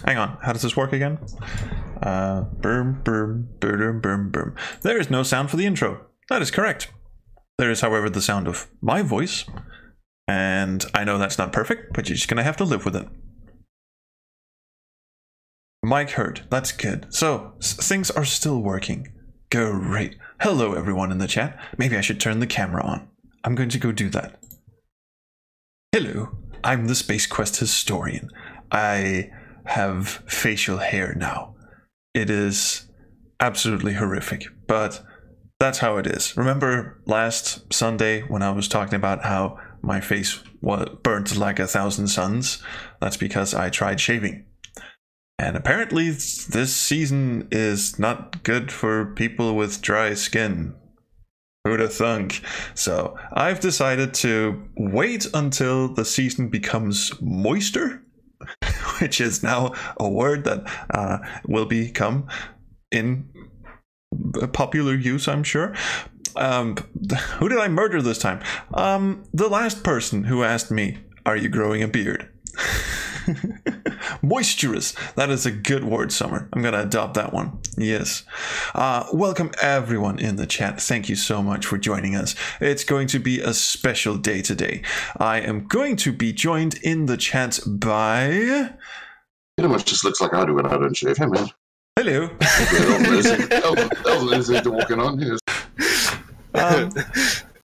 Hang on, how does this work again? Boom, boom, boom, boom, boom. There is no sound for the intro. That is correct. There is, however, the sound of my voice. And I know that's not perfect, but you're just going to have to live with it. Mic heard. That's good. So, things are still working. Great. Hello, everyone in the chat. Maybe I should turn the camera on. I'm going to go do that. Hello. I'm the Space Quest historian. I have facial hair now. It is absolutely horrific, but that's how it is. Remember last Sunday when I was talking about how my face was burnt like 1,000 suns? That's because I tried shaving. And apparently this season is not good for people with dry skin. Who'da thunk? So I've decided to wait until the season becomes moister, which is now a word that will become in popular use, I'm sure. Who did I murder this time? The last person who asked me, "Are you growing a beard?" Moisturous. That is a good word, Summer. I'm gonna adopt that one. Yes. Welcome everyone in the chat. Thank you so much for joining us. It's going to be a special day today. I am going to be joined in the chat by... Pretty much just looks like I do when I don't shave. Hey, man. Hello. That was easy to walking on. Yes.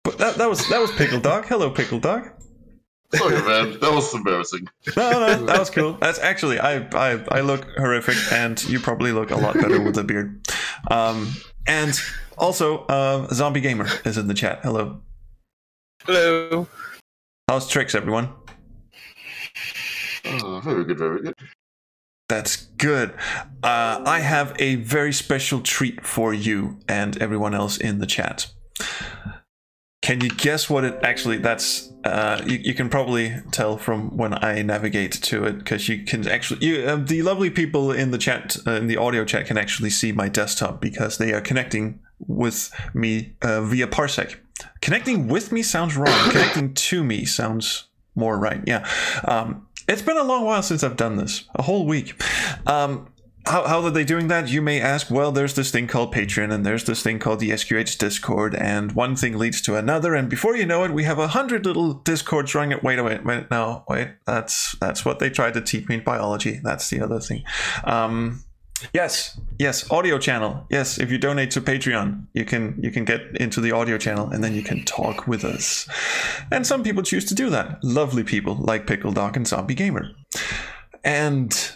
But that was Pickle Dog. Hello, Pickle Dog. Sorry, man. That was embarrassing. No, that was cool. That's actually, I look horrific, and you probably look a lot better with a beard. And also, Zombie Gamer is in the chat. Hello. Hello. How's Tricks, everyone? Oh, very good, very good. That's good. I have a very special treat for you and everyone else in the chat. Can you guess what it actually, that's, you can probably tell from when I navigate to it, because you can actually, the lovely people in the chat, in the audio chat, can actually see my desktop because they are connecting with me via Parsec. Connecting with me sounds wrong. Connecting to me sounds more right. Yeah. It's been a long while since I've done this, a whole week. How are they doing that? You may ask. Well, there's this thing called Patreon, and there's this thing called the SQH Discord, and one thing leads to another, and before you know it, we have 100 little Discords running. Wait, that's what they tried to teach me in biology. That's the other thing. Yes, audio channel. Yes, if you donate to Patreon, you can get into the audio channel, and then you can talk with us. And some people choose to do that. Lovely people like Pickle Dog and Zombie Gamer. And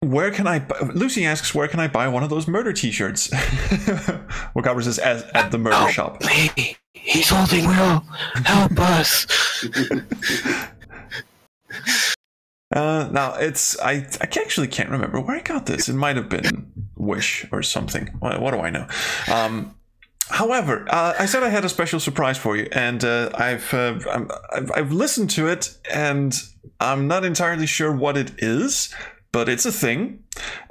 where can I? Lucy asks, where can I buy one of those murder T-shirts? Wakabra says, at the murder shop. Me. He's holding Will. Help us. Now it's I actually can't remember where I got this. It might have been Wish or something. What do I know? However, I said I had a special surprise for you, and I've listened to it, and I'm not entirely sure what it is, but it's a thing,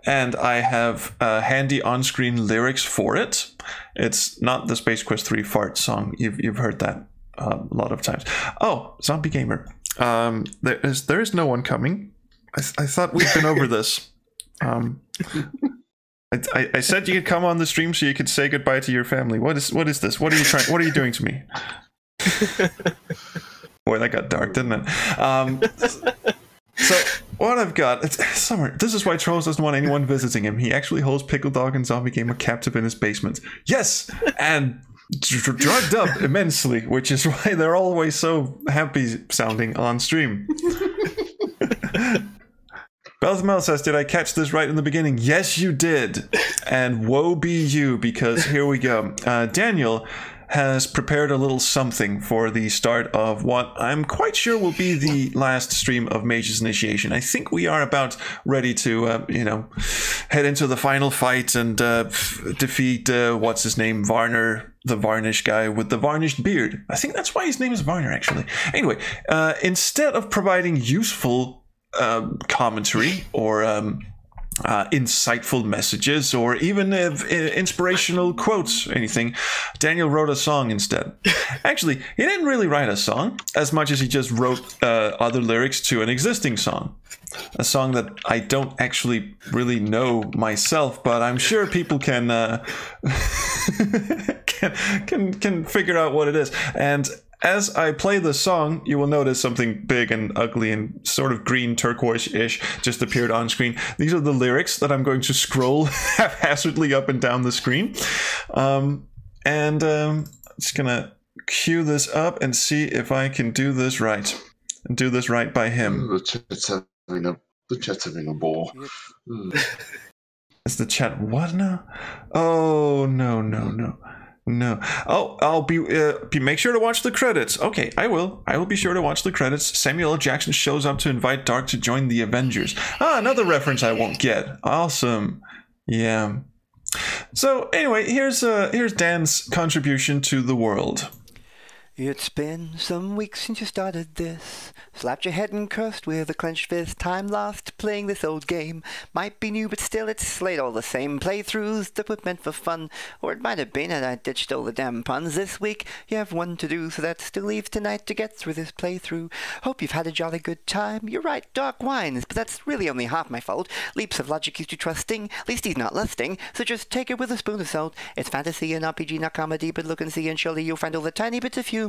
and I have handy on-screen lyrics for it. It's not the Space Quest 3 fart song. You've heard that a lot of times. Oh, Zombie Gamer. There is no one coming. I thought we'd been over this. I said you could come on the stream so you could say goodbye to your family. What is this? What are you doing to me? Boy, that got dark, didn't it? So what I've got, it's Summer. This is why Trolls doesn't want anyone visiting him. He actually holds Pickle Dog and Zombie Gamer captive in his basement. Yes, and drugged up immensely, which is why they're always so happy sounding on stream. Belthmel says, did I catch this right in the beginning? Yes, you did. And woe be you, because here we go. Daniel has prepared a little something for the start of what I'm quite sure will be the last stream of Mage's Initiation. I think we are about ready to, head into the final fight and defeat, what's his name, Varner, the Varnish guy with the varnished beard. I think that's why his name is Varner, actually. Anyway, instead of providing useful commentary or insightful messages or even inspirational quotes, anything. Daniel wrote a song instead. Actually, he didn't really write a song as much as he just wrote other lyrics to an existing song. A song that I don't actually really know myself, but I'm sure people can can figure out what it is. And as I play the song, you will notice something big and ugly and sort of green turquoise-ish just appeared on screen. These are the lyrics that I'm going to scroll haphazardly up and down the screen. Just gonna cue this up and see if I can do this right. And do this right by him. The chat's having a ball. Is the chat what now? Oh, no. Oh, I'll be make sure to watch the credits. Okay, I will be sure to watch the credits. Samuel L. Jackson shows up to invite Dark to join the Avengers. Ah, another reference I won't get. Awesome. Yeah. So anyway, here's Dan's contribution to the world. It's been some weeks since you started this. Slapped your head and cursed with a clenched fist. Time lost playing this old game. Might be new, but still it's slayed all the same. Playthroughs that were meant for fun. Or it might have been, and I ditched all the damn puns. This week you have one to do, so that still leaves tonight to get through this playthrough. Hope you've had a jolly good time. You're right, Dark whines, but that's really only half my fault. Leaps of logic he's too trusting. Least he's not lusting, so just take it with a spoon of salt. It's fantasy and RPG, not comedy, but look and see, and surely you'll find all the tiny bits of humor.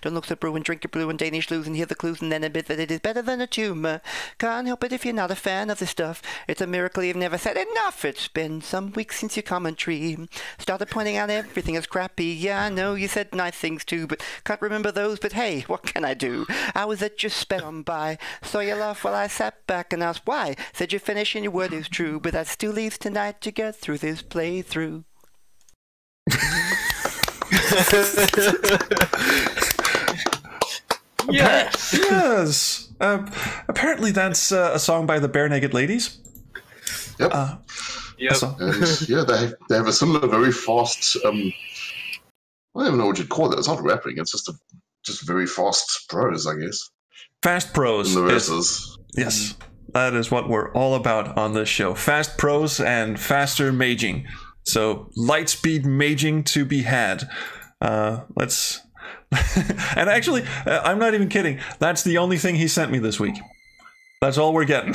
Don't look so brew and drink your brew and Danish blues and hear the clues and then admit that it is better than a tumor. Can't help it if you're not a fan of the stuff. It's a miracle you've never said enough. It's been some weeks since your commentary started pointing out everything is crappy. Yeah, I know you said nice things too, but can't remember those. But hey, what can I do? Hours that just sped on by. Saw you laugh while I sat back and asked why. Said you're finished and your word is true, but that still leaves tonight to get through this playthrough. Yes. Apparently that's a song by the Bare Naked Ladies. Yep. Yep. And yeah, they have a similar, very fast. I don't even know what you'd call it. It's not rapping. It's just very fast prose, I guess. Fast prose. In the verses. Yes, that is what we're all about on this show. Fast prose and faster maging. So light speed maging to be had. Let's. And actually, I'm not even kidding. That's the only thing he sent me this week. That's all we're getting.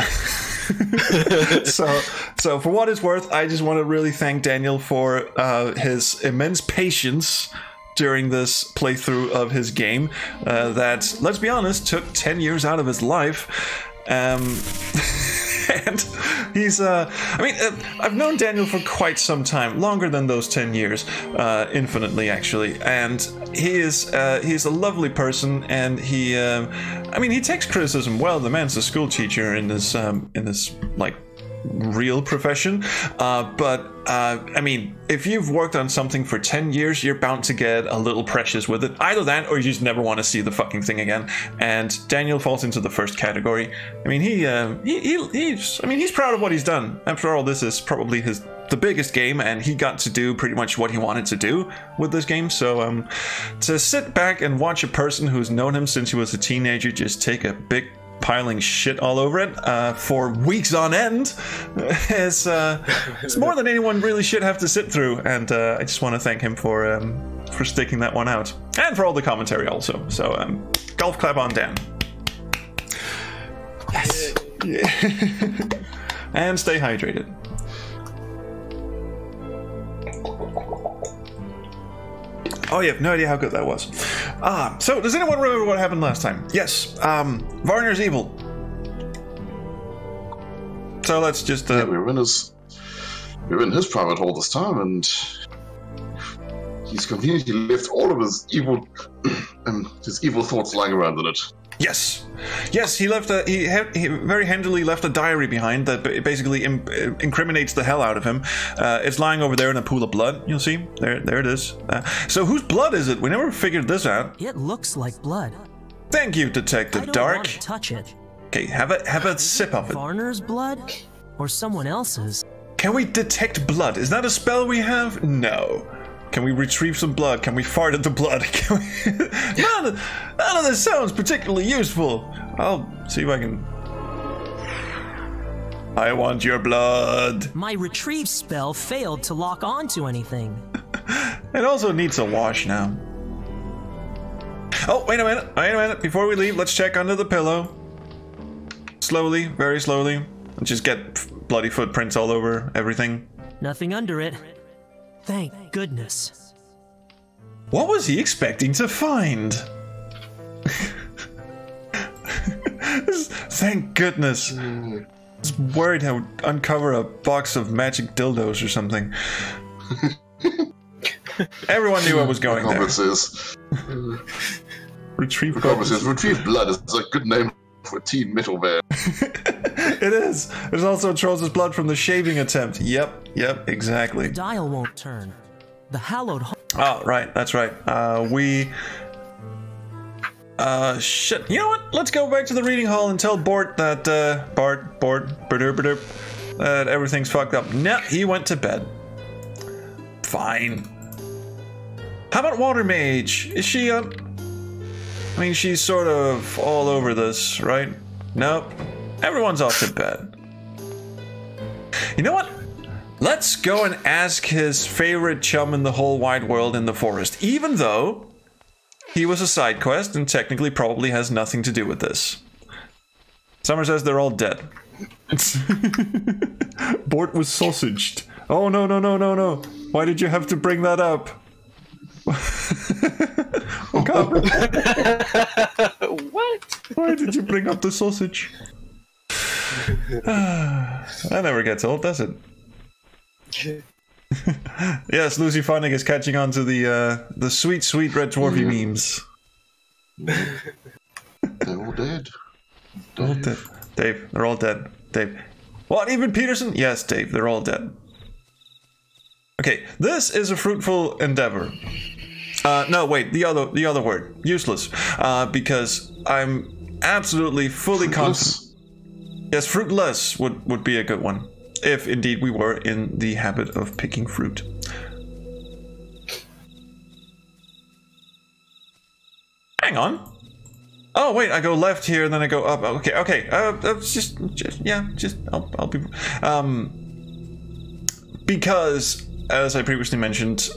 So for what it's worth, I just want to really thank Daniel for his immense patience during this playthrough of his game that, let's be honest, took 10 years out of his life. And he's I've known Daniel for quite some time, longer than those 10 years, infinitely actually, and he's a lovely person, and he takes criticism well. The man's a school teacher in this like real profession, but if you've worked on something for 10 years, you're bound to get a little precious with it. Either that, or you just never want to see the fucking thing again. And Daniel falls into the first category. I mean, he's proud of what he's done. After all, this is probably the biggest game, and he got to do pretty much what he wanted to do with this game. So to sit back and watch a person who's known him since he was a teenager just take a big piling shit all over it for weeks on end it's more than anyone really should have to sit through, and I just want to thank him for sticking that one out, and for all the commentary also. So golf clap on Dan. Yes. Yeah. And stay hydrated. Oh, you have no idea how good that was. So does anyone remember what happened last time? Yes, Varner's evil. So let's just... we were in his private hole this time, and he's conveniently left all of his evil thoughts lying around in it. Yes, he left he very handily left a diary behind that basically incriminates the hell out of him. It's lying over there in a pool of blood. You'll see there it is. So whose blood is it? We never figured this out. It looks like blood. Thank you, Detective I don't Dark. want to touch it. Okay, have a sip of it. Varner's blood or someone else's? Can we detect blood? Is that a spell we have? No. Can we retrieve some blood? Can we fart at the blood? Can we... none of this sounds particularly useful. I'll see if I can... I want your blood. My retrieve spell failed to lock onto anything. It also needs a wash now. Oh, wait a minute. Before we leave, let's check under the pillow. Slowly, very slowly. And just get bloody footprints all over everything. Nothing under it. Thank goodness. What was he expecting to find? Thank goodness. I was worried I would uncover a box of magic dildos or something. Everyone knew I was going there. Retrieve blood is a good name for a teen metal band. It is. There's also Trolls' blood from the shaving attempt. Yep, exactly. The dial won't turn. The hallowed. Oh, right, that's right. Shit. You know what? Let's go back to the reading hall and tell Bort that, that everything's fucked up. Nah, he went to bed. Fine. How about Water Mage? Is she up? I mean, she's sort of all over this, right? Nope. Everyone's off to bed. You know what? Let's go and ask his favorite chum in the whole wide world in the forest, even though he was a side quest and technically probably has nothing to do with this. Summer says they're all dead. Bort was sausaged. Oh, no. Why did you have to bring that up? What? Why did you bring up the sausage? That never gets old, does it? Yes, Lucy Funnig is catching on to the sweet red dwarfy memes. They're all dead. All dead. Dave, they're all dead. Dave. What, even Peterson? Yes, Dave, they're all dead. Okay, this is a fruitful endeavor. No, wait, the other word. Useless. Because I'm absolutely fully confident. Yes, fruitless would be a good one. If indeed we were in the habit of picking fruit. Hang on. Oh wait, I go left here and then I go up. Okay. I'll be. Because as I previously mentioned,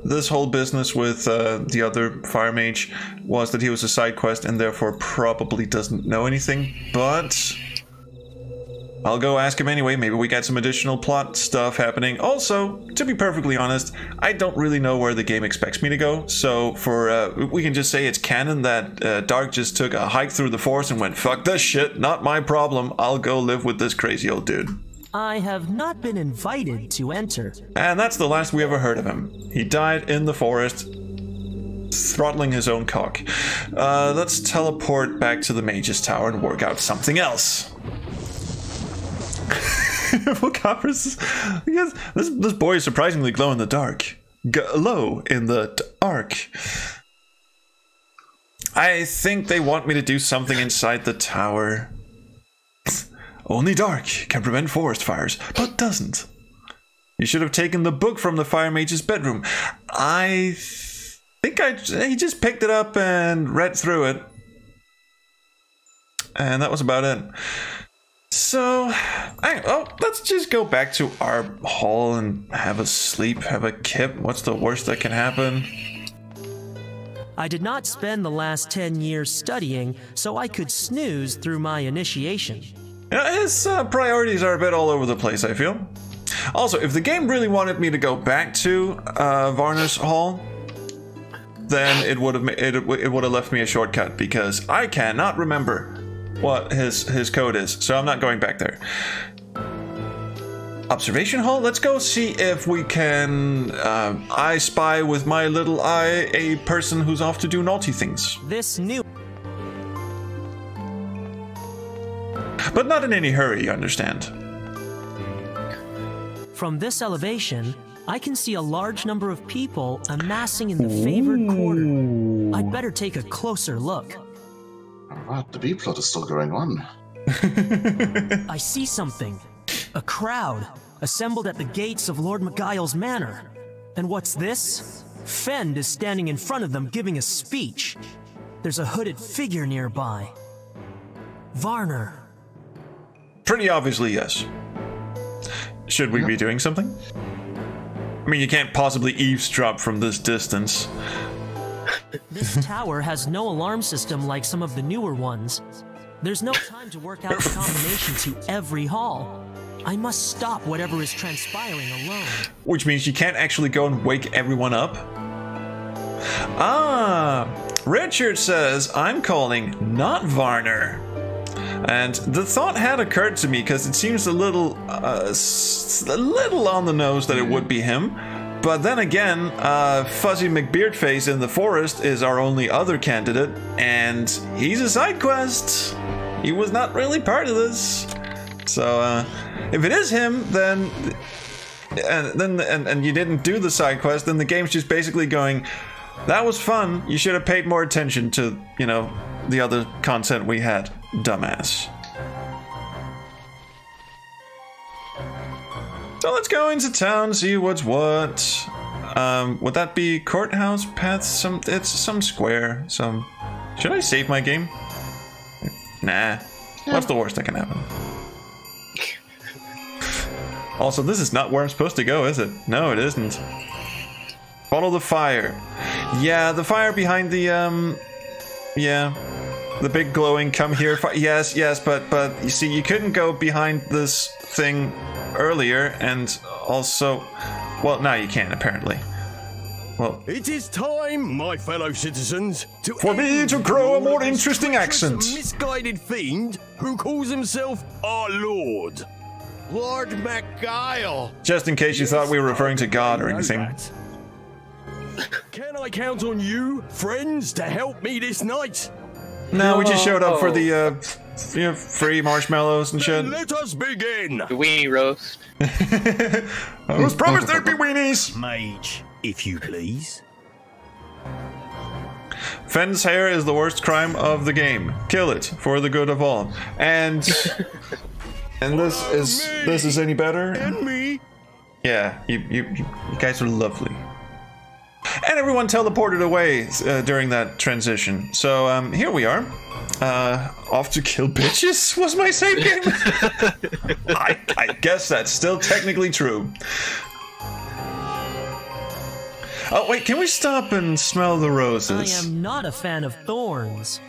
this whole business with the other fire mage was that he was a side quest and therefore probably doesn't know anything. But I'll go ask him anyway. Maybe we get some additional plot stuff happening. Also, to be perfectly honest, I don't really know where the game expects me to go. So for we can just say it's canon that Dark just took a hike through the forest and went, "Fuck this shit, not my problem. I'll go live with this crazy old dude." I have not been invited to enter. And that's the last we ever heard of him. He died in the forest, throttling his own cock. Let's teleport back to the Mage's Tower and work out something else. Yes, this boy is surprisingly glow in the dark. Glow in the dark. I think they want me to do something inside the tower. Only dark can prevent forest fires, but doesn't. You should have taken the book from the fire mage's bedroom. I think he just picked it up and read through it. And that was about it. So, let's just go back to our hall and have a sleep, have a kip. What's the worst that can happen? I did not spend the last 10 years studying, so I could snooze through my initiation. His priorities are a bit all over the place, I feel. Also, if the game really wanted me to go back to Varner's Hall, then it would have left me a shortcut, because I cannot remember what his code is, so I'm not going back there. Observation Hall? Let's go see if we can I spy with my little eye a person who's off to do naughty things. This new... But not in any hurry, you understand. From this elevation, I can see a large number of people amassing in the favored quarter. I'd better take a closer look. Alright, the B-plot is still going on. I see something. A crowd assembled at the gates of Lord Magile's manor. And what's this? Fend is standing in front of them giving a speech. There's a hooded figure nearby. Varner. Pretty obviously, yes. Should we be doing something? I mean, you can't possibly eavesdrop from this distance. This tower has no alarm system like some of the newer ones. There's no time to work out the combination to every hall. I must stop whatever is transpiring alone. Which means you can't actually go and wake everyone up? Ah, Richard says, I'm calling not Varner. And the thought had occurred to me because it seems a little on the nose that it would be him. But then again, Fuzzy McBeardface in the forest is our only other candidate, and he's a side quest. He was not really part of this. So if it is him, then and you didn't do the side quest, then the game's just basically going, that was fun. You should have paid more attention to, you know, the other content we had, dumbass. So let's go into town, see what's what. Would that be courthouse paths? It's some square. Should I save my game? Nah. What's the worst that can happen? Also, this is not where I'm supposed to go, is it? No, it isn't. Follow the fire. Yeah, the fire behind the yeah, the big glowing come here. Yes, but you see, you couldn't go behind this thing earlier, and also, well, now you can apparently. Well, it is time, my fellow citizens, for me to grow a more interesting accent. Misguided fiend who calls himself our Lord, Lord McGuile. Just in case you thought we were referring to God or anything. Can I count on you, friends, to help me this night? No, we just showed up for the you know, free marshmallows and shit. Let us begin. The weenie roast. I was promised there'd be weenies. Mage, if you please. Fenn's hair is the worst crime of the game. Kill it for the good of all. And this is any better? And me. Yeah, you guys are lovely. And everyone teleported away during that transition. So here we are. Off to kill bitches was my save game. I guess that's still technically true. Oh wait, can we stop and smell the roses? I am not a fan of thorns.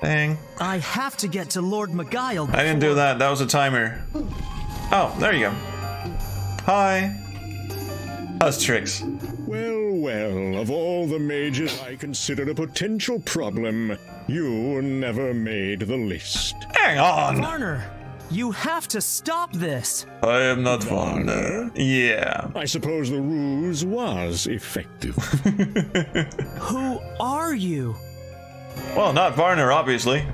Dang. I have to get to Lord McGuile before... I didn't do that. That was a timer. Oh, there you go. Hi. How's tricks? Well, of all the mages I considered a potential problem, you never made the list. Hang on! Varner, you have to stop this! I am not Varner. Yeah. I suppose the ruse was effective. Who are you? Well, not Varner, obviously.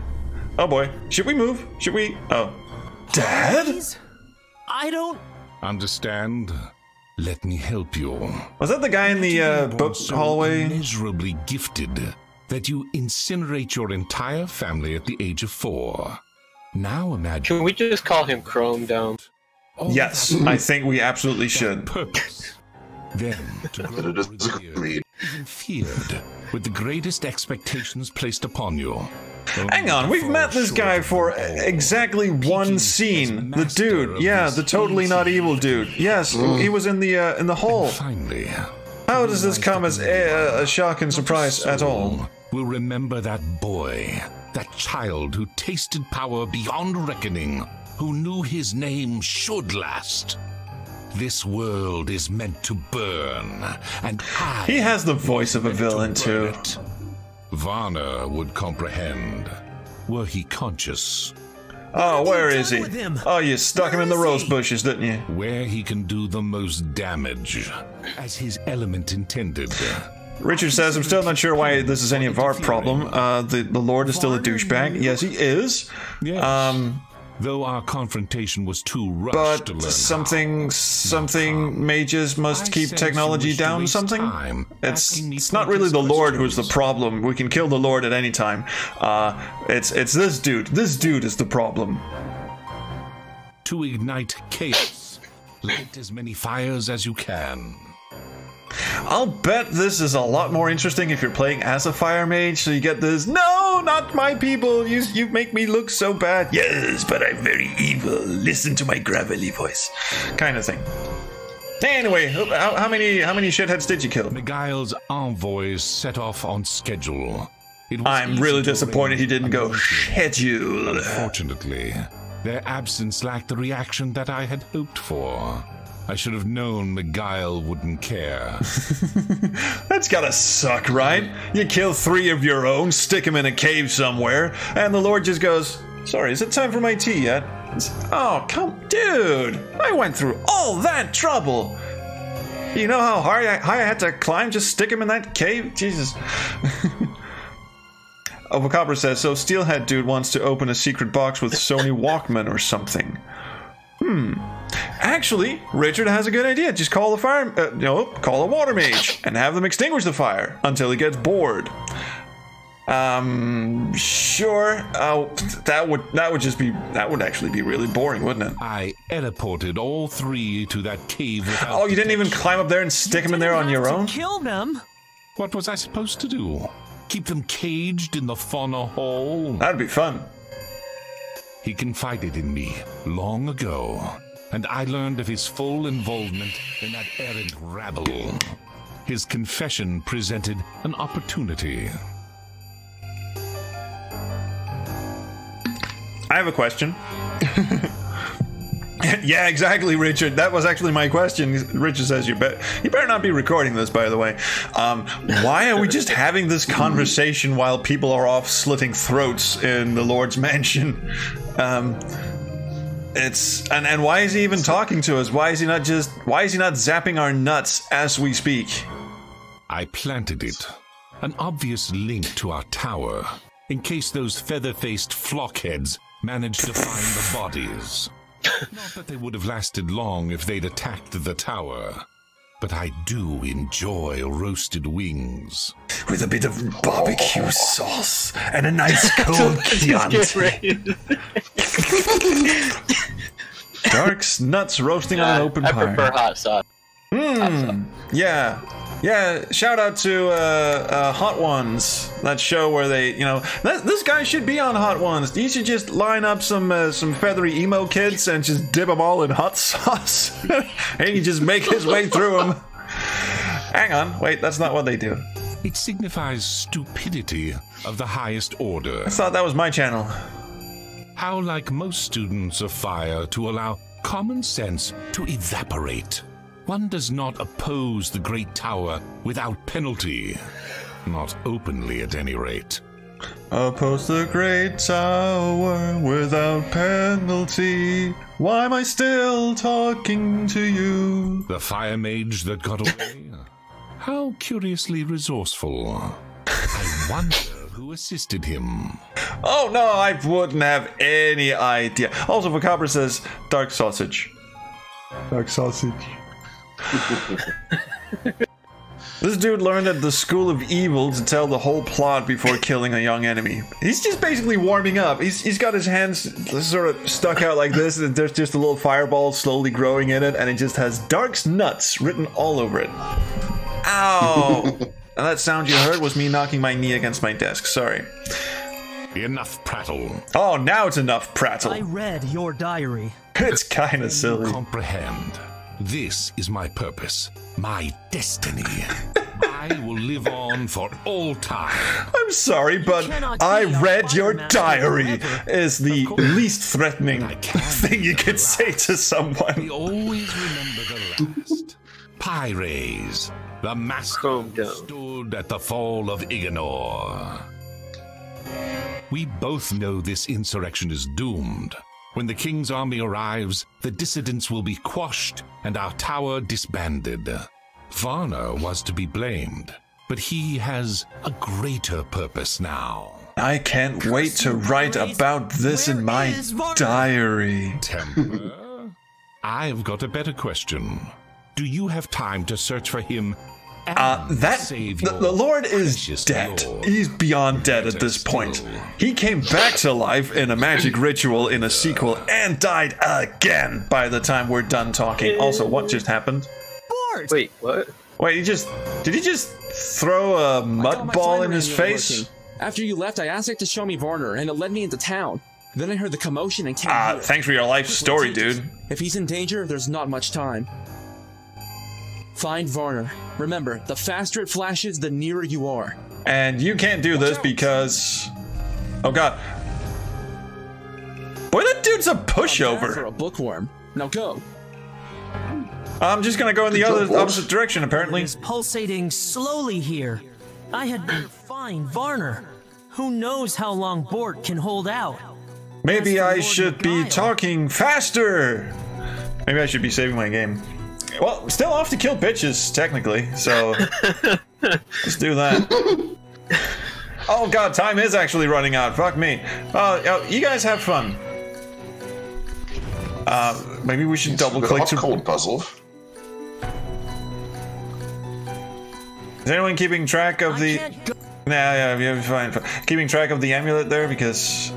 Oh boy. Should we move? Should we? Oh. Dad? Please? I don't... Understand? Let me help you. Was that the guy in the book hallway? Immeasurably gifted that you incinerate your entire family at the age of 4. Now imagine... Can we just call him Chrome Dome? Yes, I think we absolutely should. Purpose. Then, to grow over the years, even feared, with the greatest expectations placed upon you. Hang on, we've met this guy for exactly one scene. The dude, yeah, the totally not evil dude. Yes, he was in the hole. Finally, how does this come as a shock and surprise at all? We'll remember that boy, that child who tasted power beyond reckoning, who knew his name should last. This world is meant to burn, and he has the voice of a villain too. Varner would comprehend, were he conscious. Oh, where is he? Oh, you stuck him in the rose bushes, didn't you? Where he can do the most damage, as his element intended. Richard says, I'm still not sure why this is any of our problem. The Lord is still a douchebag. Yes, he is. Yes. Though our confrontation was too rushed to learn something mages must keep technology down something? It's not really the Lord who's the problem. We can kill the Lord at any time. It's this dude. This dude is the problem. To ignite chaos, light as many fires as you can. I'll bet this is a lot more interesting if you're playing as a fire mage, so you get this, no, no, not my people. You make me look so bad. Yes, but I'm very evil. Listen to my gravelly voice. Kind of thing. Anyway, how many shitheads did you kill? Miguel's envoys set off on schedule. I'm really disappointed he didn't go schedule. Unfortunately, their absence lacked the reaction that I had hoped for. I should have known Miguel wouldn't care. That's gotta suck, right? You kill 3 of your own, stick them in a cave somewhere, and the Lord just goes, sorry, is it time for my tea yet? Oh, dude, I went through all that trouble. You know how high I had to climb? Just stick him in that cave? Jesus. Ovacabra says, so Steelhead Dude wants to open a secret box with Sony Walkman or something. Actually, Richard has a good idea. Just call the fire, call a water mage and have them extinguish the fire until he gets bored. Sure. That would actually be really boring, wouldn't it? I teleported all 3 to that cave without you didn't even climb up there and stick them in there on your own? Kill them. What was I supposed to do? Keep them caged in the fauna hall? That'd be fun. He confided in me long ago, and I learned of his full involvement in that errant rabble. His confession presented an opportunity. I have a question. Yeah, exactly, Richard. That was actually my question. Richard says you better not be recording this, by the way. Why are we just having this conversation while people are off slitting throats in the Lord's mansion? And why is he even talking to us? Why is he not zapping our nuts as we speak? I planted it, an obvious link to our tower, in case those feather-faced flockheads managed to find the bodies. Not that they would have lasted long if they'd attacked the tower, but I do enjoy roasted wings. With a bit of barbecue sauce and a nice cold Chianti. Dark's nuts roasting on an open fire. I prefer hot sauce. Yeah, shout out to Hot Ones, that show where they, this guy should be on Hot Ones. He should just line up some feathery emo kids and just dip them all in hot sauce. And he just make his way through them. Hang on, wait, that's not what they do. It signifies stupidity of the highest order. I thought that was my channel. How like most students of fire to allow common sense to evaporate. One does not oppose the Great Tower without penalty. Not openly, at any rate. Oppose the Great Tower without penalty. Why am I still talking to you? The fire mage that got away? How curiously resourceful. I wonder who assisted him. Oh no, I wouldn't have any idea. Also, Vocabra says, dark sausage. Dark sausage. This dude learned at the School of Evil to tell the whole plot before killing a young enemy. He's just basically warming up. He's got his hands sort of stuck out like this, and there's just a little fireball slowly growing in it, and it just has Dark's nuts written all over it. Ow! And that sound you heard was me knocking my knee against my desk. Sorry. Enough prattle. Oh, now it's enough prattle. I read your diary. It's kind of silly. Comprehend. This is my purpose, my destiny. I will live on for all time. I'm sorry, but I read your diary is the least threatening thing you could say to someone. We always remember the last. Pyres, the master who stood at the fall of Iganor. We both know this insurrection is doomed. When the king's army arrives, the dissidents will be quashed and our tower disbanded. Varna was to be blamed, but he has a greater purpose now. I can't wait to write about this in my diary. Temper? I've got a better question. Do you have time to search for him? The Lord is dead. Lord. He's beyond dead at this point. He came back to life in a magic ritual in a sequel and died again by the time we're done talking. Also, what just happened? Bort! Wait, what? Wait, did he just throw a mud ball in his face? After you left, I asked it to show me Varner, and it led me into town. Then I heard the commotion and came here. Thanks for your life story, dude. If he's in danger, there's not much time. Find Varner. Remember, the faster it flashes, the nearer you are. And you can't do this because... Oh god. Boy, that dude's a pushover. For a bookworm. Now go. I'm just gonna go in the opposite direction, apparently. It's pulsating slowly here. I had better find Varner. Who knows how long Bort can hold out? Maybe I should be talking faster. Maybe I should be saving my game. Well, still off to kill bitches, technically, so let's do that. Oh god, time is actually running out. Fuck me. Oh, you guys have fun. Maybe we should double click to cold puzzle. Is anyone keeping track of the? Nah, yeah, fine. Keeping track of the amulet there because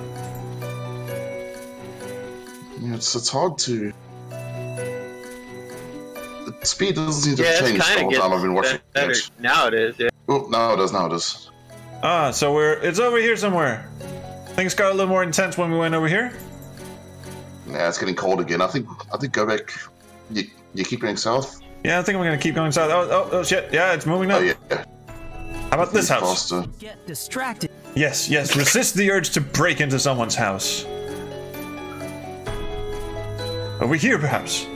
yeah, it's hard to. The speed doesn't seem to have changed the whole time I've been watching it. Now it is. Yeah. Oh, now it is. So it's over here somewhere. Things got a little more intense when we went over here. Yeah, it's getting cold again. I think go back. You keep going south. Yeah, I think I'm gonna keep going south. Oh shit! Yeah, it's moving up. Oh yeah. How about this house? Faster. Get distracted. Yes. Resist the urge to break into someone's house. Over here, perhaps.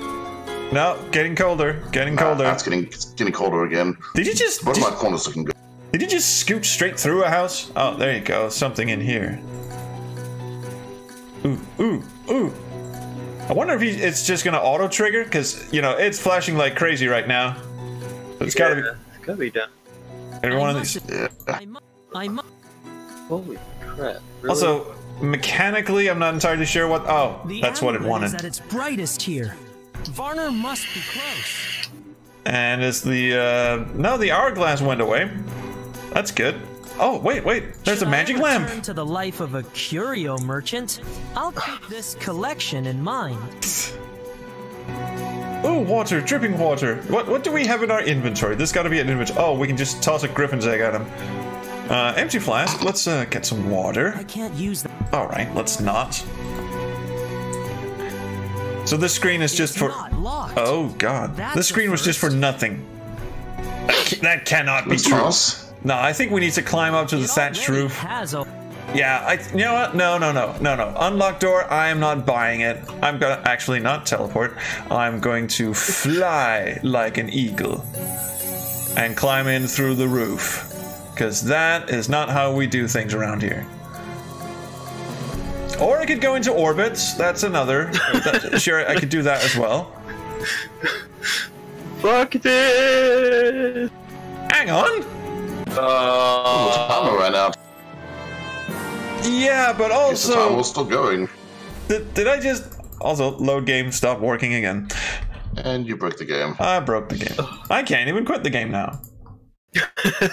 No, getting colder. Getting colder. It's getting colder again. Did you just? What my corner's looking good. Did you just scoot straight through a house? Oh, there you go. Something in here. Ooh. I wonder if it's just gonna auto trigger because it's flashing like crazy right now. But it's gotta be. It's gotta be done. Every one of these. Yeah. Holy crap! Really? Also, mechanically, I'm not entirely sure what. Oh, that's what it wanted. Is at its brightest here. Varner must be close. And it's the no, the hourglass went away. That's good. Oh, wait. There's a magic lamp. Return to the life of a curio merchant. I'll keep this collection in mind. Oh, water, dripping water. What do we have in our inventory? This got to be an inventory. Oh, we can just toss a griffin's egg at him. Empty flask. Let's get some water. I can't use that. All right, let's not. So this screen is just for. Oh God, this screen was just for nothing. That cannot be true. No, I think we need to climb up to the thatched roof. Yeah, you know what? No. Unlock door, I am not buying it. I'm gonna actually not teleport. I'm going to fly like an eagle and climb in through the roof. Because that is not how we do things around here. Or I could go into orbits. That's another. Sure, I could do that as well. Fuck this! Hang on! The timer ran out. Yeah, but also... The timer was still going. Did I just... Also, load game, stop working again. And you broke the game. I broke the game. I can't even quit the game now.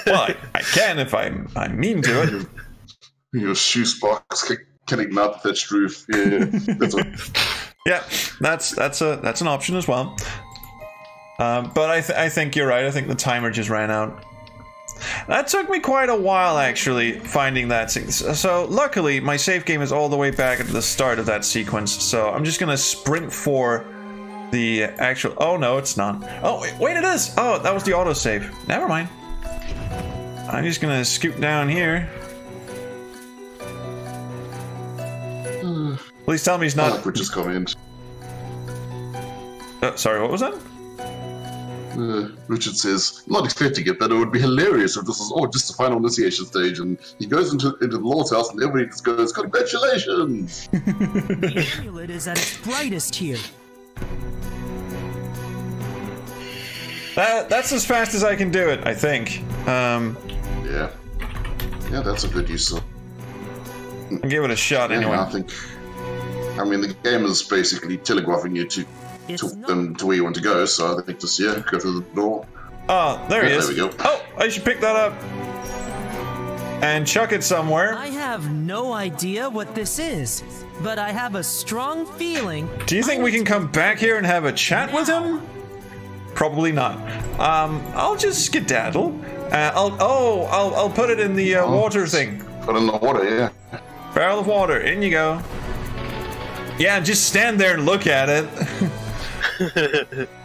Well, I can if I mean to it. Your shoe sparks can ignite the thatched roof. Yeah, yeah, that's an option as well. But I think you're right. I think the timer just ran out. That took me quite a while, actually, finding that. So, luckily, my save game is all the way back at the start of that sequence. So, I'm just gonna sprint for the actual... Oh, no, it's not. Oh, wait, it is! Oh, that was the autosave. Never mind. I'm just gonna scoot down here. Please tell me he's not... We're just coming in. Sorry, what was that? Richard says, not expecting it, but it would be hilarious if this was just the final initiation stage, and he goes into the Lord's house and everybody just goes, congratulations! The amulet is at its brightest here. That's as fast as I can do it, I think. Yeah, that's a good use of... I'll give it a shot anyway. I mean, the game is basically telegraphing you to them to where you want to go, so I think just, go through the door. Oh, there he is. There we go. Oh, I should pick that up and chuck it somewhere. I have no idea what this is, but I have a strong feeling... Do you think we can come back here and have a chat with him? Probably not. I'll just skedaddle. I'll put it in the water thing. Put in the water, yeah. Barrel of water, in you go. Yeah, just stand there and look at it.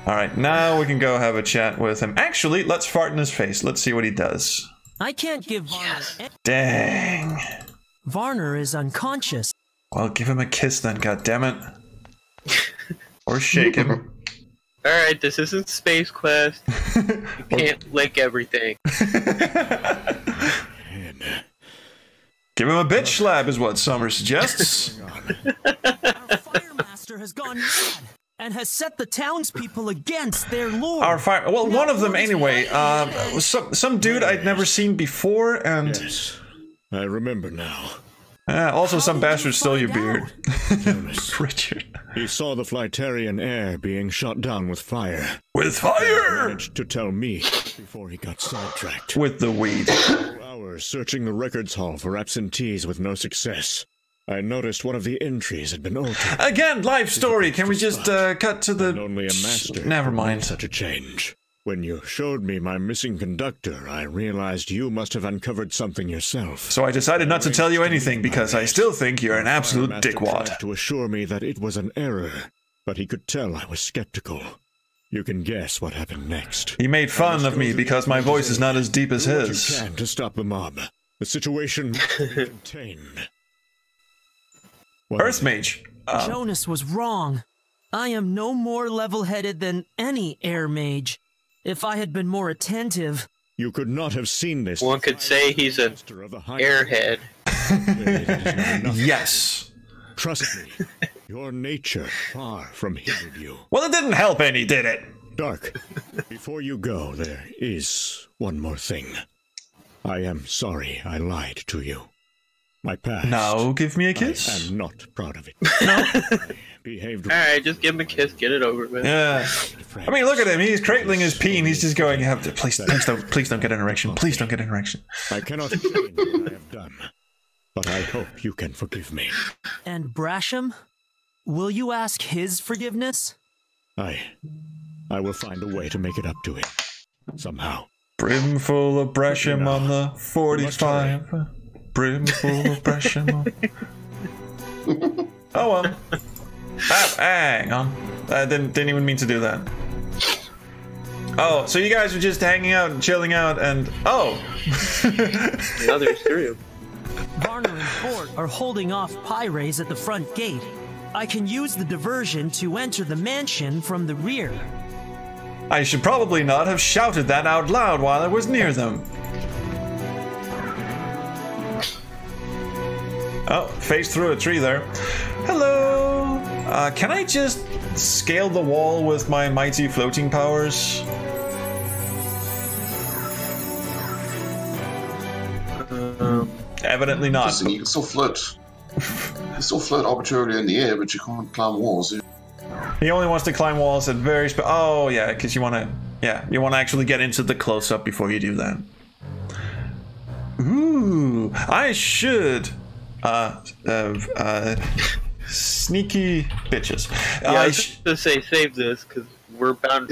Alright, now we can go have a chat with him. Actually, let's fart in his face. Let's see what he does. I can't give Varner. Dang. Varner is unconscious. Well, give him a kiss then, goddammit. Or shake him. Alright, this isn't Space Quest. You can't lick everything. Give him a bitch slap is what Summer suggests. Our fire master has gone mad and has set the townspeople against their lord. Our fire, well, one of them anyway. Some dude I'd never seen before, and Yes, I remember now. also some bastard stole your beard. Richard. He saw the Flytarian heir being shot down with fire. With He fire! managed to tell me before he got sidetracked. With the weed. 2 hours searching the records hall for absentees with no success. I noticed one of the entries had been altered. Again, life story. Can we just cut to the... And only a master Never could make mind. such a change. When you showed me my missing conductor, I realized you must have uncovered something yourself. So I decided not to tell you anything because I still think you're an absolute Master dickwad. tried to assure me that it was an error, but he could tell I was skeptical. You can guess what happened next. He made fun of me because my voice is not as deep as Do what his. you can to stop the mob. The situation must be contained. What Earth Mage. Jonas was wrong. I am no more level-headed than any air mage. If I had been more attentive... You could not have seen this. One could say he's an Master of the high- airhead. Clearly, that is not enough. Yes. Trust me, your nature far from hindered you. Well, it didn't help any, did it? Dark, before you go, there is one more thing. I am sorry I lied to you. My past. Now give me a kiss. I'm not proud of it. No. I behaved. Alright, just give him a kiss, get it over with. Yeah. I mean, look at him. He's cradling his peen. He's just going, please don't get an erection. Please don't get an erection. I cannot change what I have done, but I hope you can forgive me. And Brasham? Will you ask his forgiveness? I will find a way to make it up to him. Somehow. Brimful of Brasham on the 45. Brimful of Brasham on... Oh well. Hang on. I didn't even mean to do that. Oh, so you guys are just hanging out and chilling out and... Oh! Now there's 3 of them. Varner and Fort are holding off Pyres at the front gate. I can use the diversion to enter the mansion from the rear. I should probably not have shouted that out loud while I was near them. Oh, face through a tree there. Hello! Can I just scale the wall with my mighty floating powers? Evidently not. Interesting, you can still float. You can still float arbitrarily in the air, but you can't climb walls. He only wants to climb walls at very oh yeah, because you want to you want to actually get into the close-up before you do that. Ooh, I should sneaky bitches. Yeah, I was just gonna say save this because we're bound.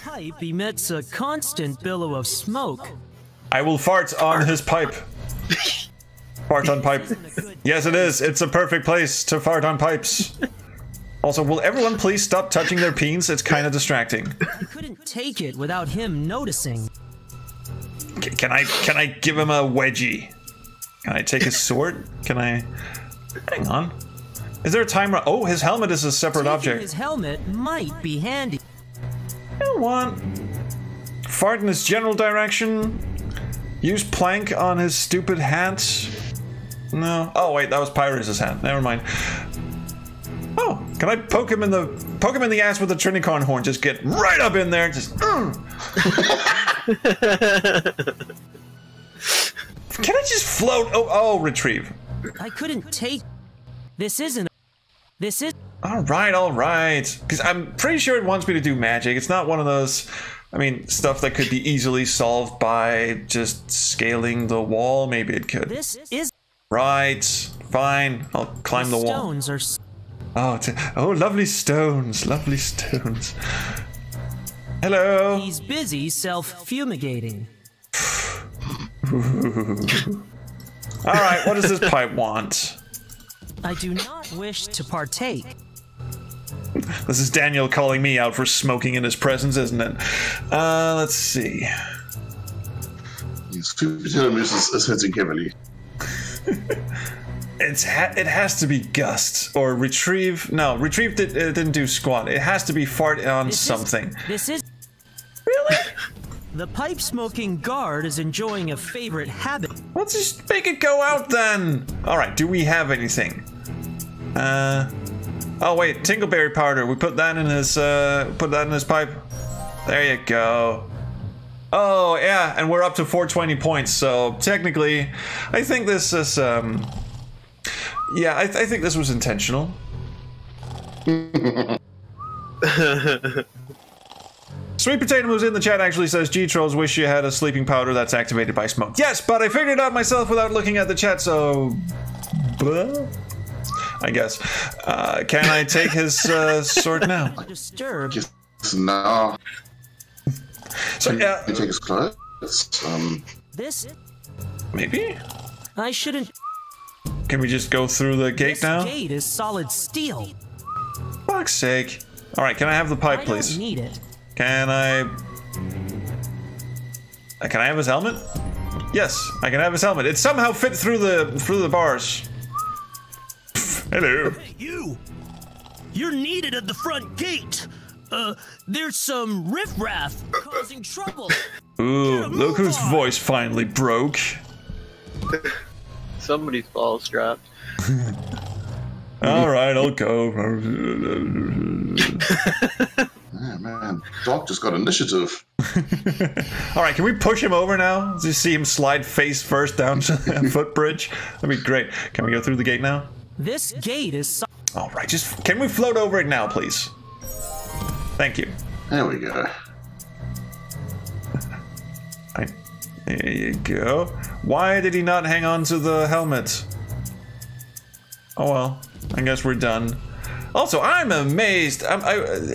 Pipe emits a constant billow of smoke. I will fart on his pipe. Fart on pipe. Yes, it is. It's a perfect place to fart on pipes. Also, will everyone please stop touching their peens? It's kind of distracting. I couldn't take it without him noticing. Can I give him a wedgie? Can I take his sword? Can I... Hang on. Is there a timer? Oh, his helmet is a separate object. His helmet might be handy. I don't want... Fart in his general direction. Use plank on his stupid hat. No. Oh wait, that was Pyrus' hat. Never mind. Oh, can I poke him in the ass with the Trinicorn horn? Just get right up in there. Just. Can I just float? Oh, retrieve. I couldn't take. This is. All right. Because I'm pretty sure it wants me to do magic. It's not one of those. I mean, stuff that could be easily solved by just scaling the wall. Maybe it could. This is. Right. Fine. I'll climb the wall. Stones are. Oh, lovely stones. Lovely stones. Hello. He's busy self-fumigating. All right, what does this pipe want? I do not wish to partake. This is Daniel calling me out for smoking in his presence, isn't it? Let's see. Sweet potato mousse is hitting heavily. It has to be gust or retrieve. No, retrieve didn't do squat. It has to be fart on something. This is really. The pipe-smoking guard is enjoying a favorite habit. Let's just make it go out then. All right. Do we have anything? Oh wait, Tingleberry powder. We put that in his pipe. There you go. Oh yeah, and we're up to 420 points. So technically, I think this is yeah, I think this was intentional. Sweet Potato Moves in the chat actually says, G-Trolls wish you had a sleeping powder that's activated by smoke. Yes, but I figured it out myself without looking at the chat, so... I guess. Can I take his sword now? Disturbed. Yes, no. So, yeah. Can you take his clothes? This? Maybe? I shouldn't... Can we just go through the gate now? This gate is solid steel. Fuck's sake. Alright, can I have the pipe, please? I don't need it. Can I have his helmet? Yes, I can have his helmet. It somehow fit through the bars. Hello. Hey, you're needed at the front gate. There's some riffraff causing trouble. Ooh, look whose voice finally broke. Somebody's balls dropped. Alright, I'll go. Man, Doc just got initiative. Alright, can we push him over now? Just see him slide face first down the footbridge? That'd be great. Can we go through the gate now? This gate is... Alright, just... Can we float over it now, please? Thank you. There we go. There you go. Why did he not hang on to the helmet? Oh well, I guess we're done. Also, I'm amazed.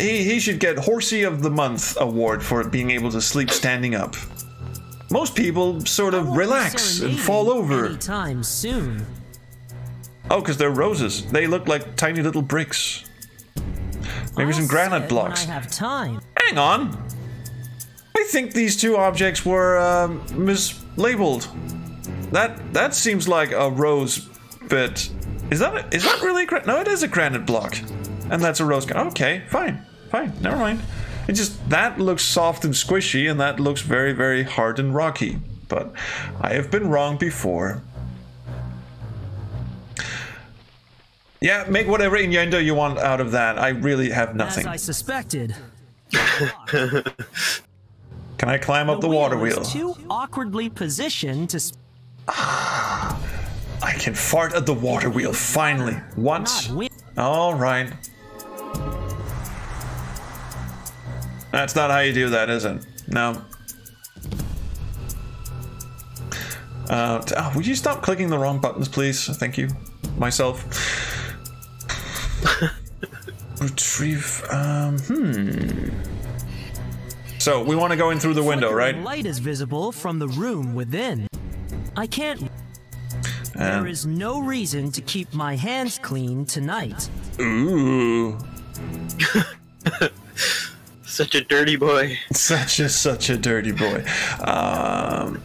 He should get Horsey of the Month award for being able to sleep standing up. Most people sort of relax and fall over. Anytime soon. Oh, because they're roses. They look like tiny little bricks. Maybe some granite blocks. When I have time. Hang on. I think these two objects were mislabeled. That seems like a rose bit. Is that really no? It is a granite block, and that's a rose. Okay, fine, never mind. It just that looks soft and squishy, and that looks very, very hard and rocky. But I have been wrong before. Yeah, make whatever innuendo you want out of that. I really have nothing. As I suspected. Can I climb up the water wheel? Too awkwardly positioned to. I can fart at the water wheel, finally. Once. Alright. That's not how you do that, is it? No. Would you stop clicking the wrong buttons, please? Thank you. Myself. Retrieve, So, we want to go in through the window, right? Light is visible from the room within. I can't... There is no reason to keep my hands clean tonight. Ooh. Such a dirty boy. Such a dirty boy.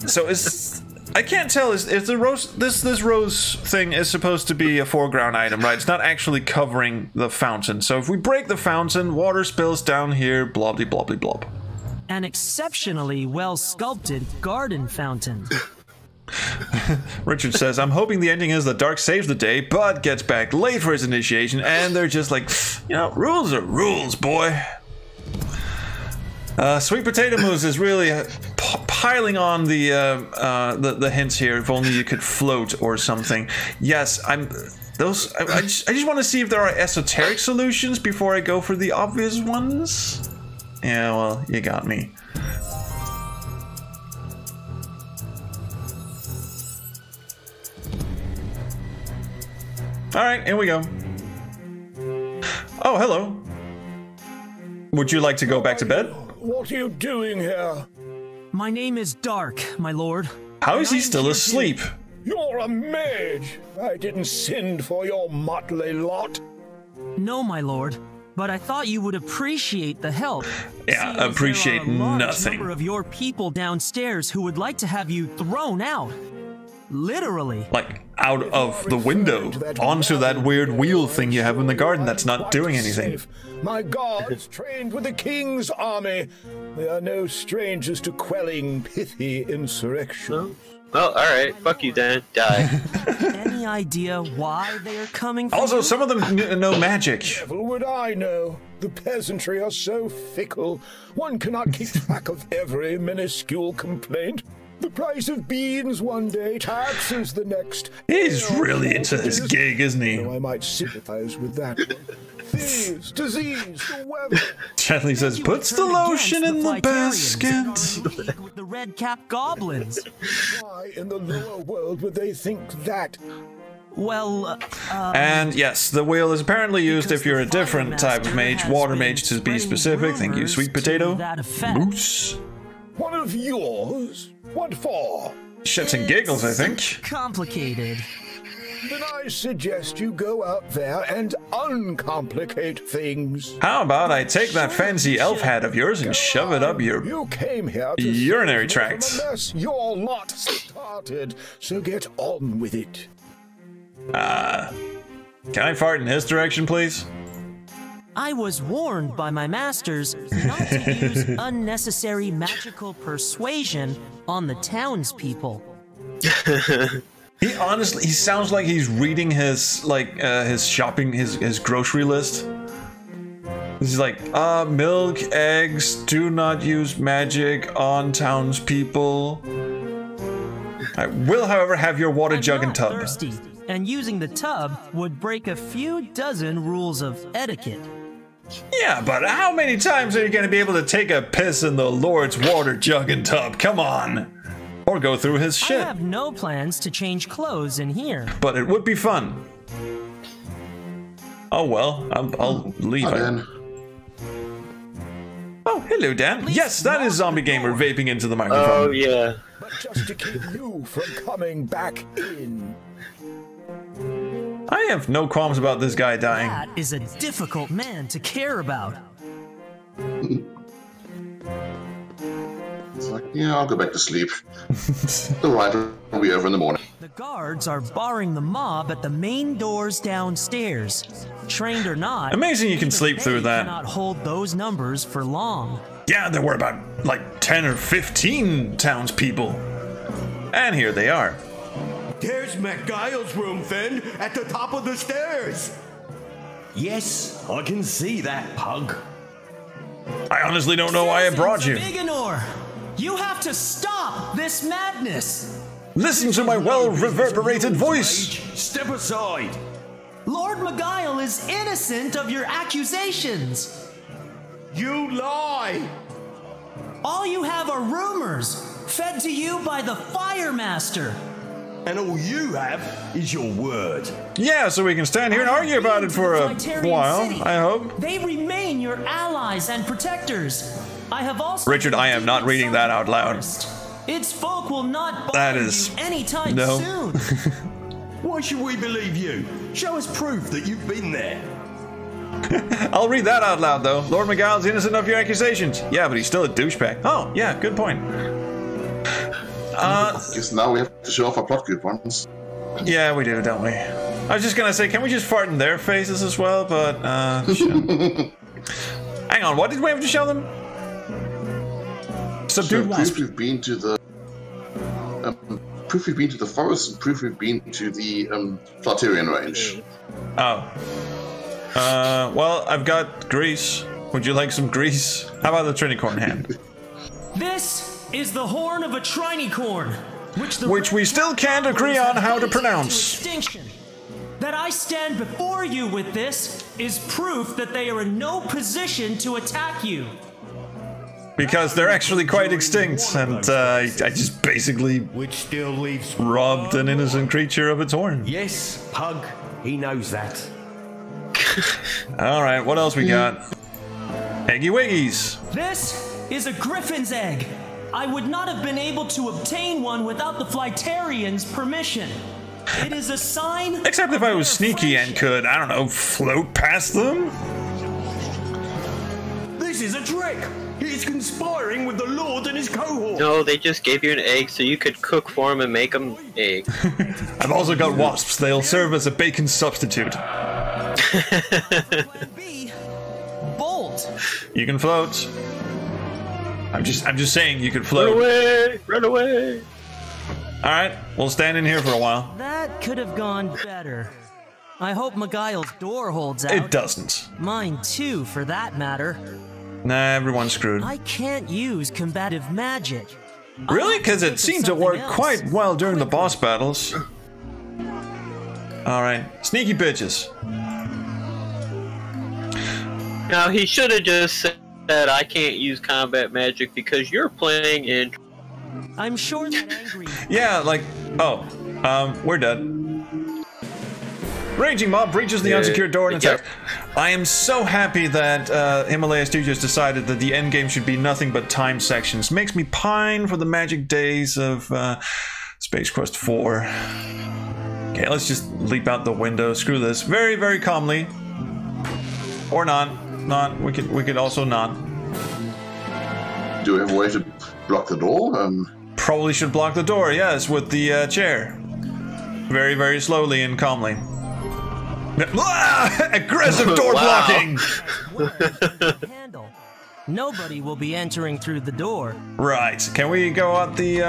So is... I can't tell, is the rose... This rose thing is supposed to be a foreground item, right? It's not actually covering the fountain. So if we break the fountain, water spills down here, blobby blobby blob. An exceptionally well-sculpted garden fountain. Richard says, I'm hoping the ending is that Dark saves the day, but gets back late for his initiation, and they're just like, you know, rules are rules, boy. Sweet Potato Moose is really piling on the hints here. If only you could float or something. Yes, I just want to see if there are esoteric solutions before I go for the obvious ones. Yeah, well, you got me. Alright, here we go. Oh, hello. Would you like to go back to bed? What are you doing here? My name is Dark, my lord. How is he still asleep? You're a mage! I didn't send for your motley lot. No, my lord. But I thought you would appreciate the help. Yeah, seeing as appreciate there are a large nothing. number of your people downstairs who would like to have you thrown out. Literally. Like, out of the window, onto that weird wheel thing you have in the garden that's not doing anything. My guards trained with the king's army. They are no strangers to quelling pithy insurrections. Well, alright. Fuck you, Dan. Die. Any idea why they are coming for Also, you? some of them know magic. Devil would I know? The peasantry are so fickle. One cannot keep track of every minuscule complaint. The price of beans one day, taxes the next. He's really into this gig, isn't he? I might sympathize with that. Thieves, disease, the weather. Gently says, puts the lotion in the basket. With the red-capped goblins. Why in the lower world would they think that? Well, And yes, the wheel is apparently used if you're a different type of mage. Water mage to be specific. Thank you, sweet potato. Moose. One of yours? What for? Shits and giggles, I think. Complicated. Then I suggest you go out there and uncomplicate things. How about I take that fancy elf hat of yours and shove it up your You came here to urinary tract. unless your lot started, so get on with it. Can I fart in his direction, please? I was warned by my masters not to use unnecessary magical persuasion on the townspeople. He honestly, he sounds like he's reading his, like, his shopping, his grocery list. He's like, milk, eggs, do not use magic on townspeople. I will, however, have your water jug and tub. Thirsty, and using the tub would break a few dozen rules of etiquette. Yeah, but how many times are you going to be able to take a piss in the Lord's water jug and tub? Come on. Or go through his shit. I have no plans to change clothes in here. But it would be fun. Oh well, I'll leave. Hi, Dan. Oh, hello, Dan. Yes, that is Zombie Gamer vaping into the microphone. Oh, yeah. But just to keep you from coming back in. I have no qualms about this guy dying. That is a difficult man to care about. It's like, yeah, I'll go back to sleep. The rider will be over in the morning. The guards are barring the mob at the main doors downstairs. Trained or not, Amazing you can even sleep they through that. Cannot hold those numbers for long. Yeah, there were about like 10 or 15 townspeople. And here they are. There's McGuile's room, Fen, at the top of the stairs. Yes, I can see that, Pug. I honestly don't know why I brought you. Ignore. You have to stop this madness. Listen to my well-reverberated voice. Step aside. Lord McGuile is innocent of your accusations. You lie. All you have are rumors, fed to you by the Fire Master. And all you have is your word. Yeah, so we can stand here and argue about it for a while, I hope. They remain your allies and protectors. I have also Richard, I am not reading that out loud. Its folk will not That bother is... you anytime no. soon. Why should we believe you? Show us proof that you've been there. I'll read that out loud, though. Lord McGuile's innocent of your accusations. Yeah, but he's still a douchebag. Oh, yeah, good point. I guess now we have to show off our plot coupons. Yeah, we do, don't we? I was just gonna say, can we just fart in their faces as well? But, hang on, what did we have to show them? Subdued wasp. Proof we've been to the... proof we've been to the forest and proof we've been to the Flaterian range. Oh. Well, I've got grease. Would you like some grease? How about the Trinicorn hand? This is the horn of a trinicorn, which we still can't agree on how to pronounce. Extinction. That I stand before you with this is proof that they are in no position to attack you. Because they're actually quite extinct, and I just basically Which still leaves robbed an innocent creature of its horn. Yes, Pug, he knows that. Alright, what else we got? Eggy Wiggies. This is a griffin's egg. I would not have been able to obtain one without the Flytarians' permission. It is a sign. Except if I was sneaky and could, I don't know, float past them? This is a trick! He's conspiring with the Lord and his cohort! No, they just gave you an egg so you could cook for him and make them egg. I've also got wasps. They'll serve as a bacon substitute. Bolt. You can float. I'm just saying you can float. Run away! Run away! Alright, we'll stand in here for a while. That could have gone better. I hope Magail's door holds out. It doesn't. Mine too, for that matter. Nah, everyone's screwed. I can't use combative magic. Really? Because it seemed to work quite well during the boss battles. Alright, sneaky bitches. Now, he should have just said, I can't use combat magic because you're playing in... I'm sure that angry... Yeah, like... Oh, we're dead. Raging mob breaches the unsecured door and attacks. I am so happy that Himalaya Studios decided that the endgame should be nothing but time sections. Makes me pine for the magic days of Space Quest 4. Okay, let's just leap out the window. Screw this. Very, very calmly. Or not. We could also not. Do we have a way to block the door? Probably should block the door, yes, with the chair. Very, very slowly and calmly. Aggressive door blocking! Nobody will be entering through the door. Right. Can we go out the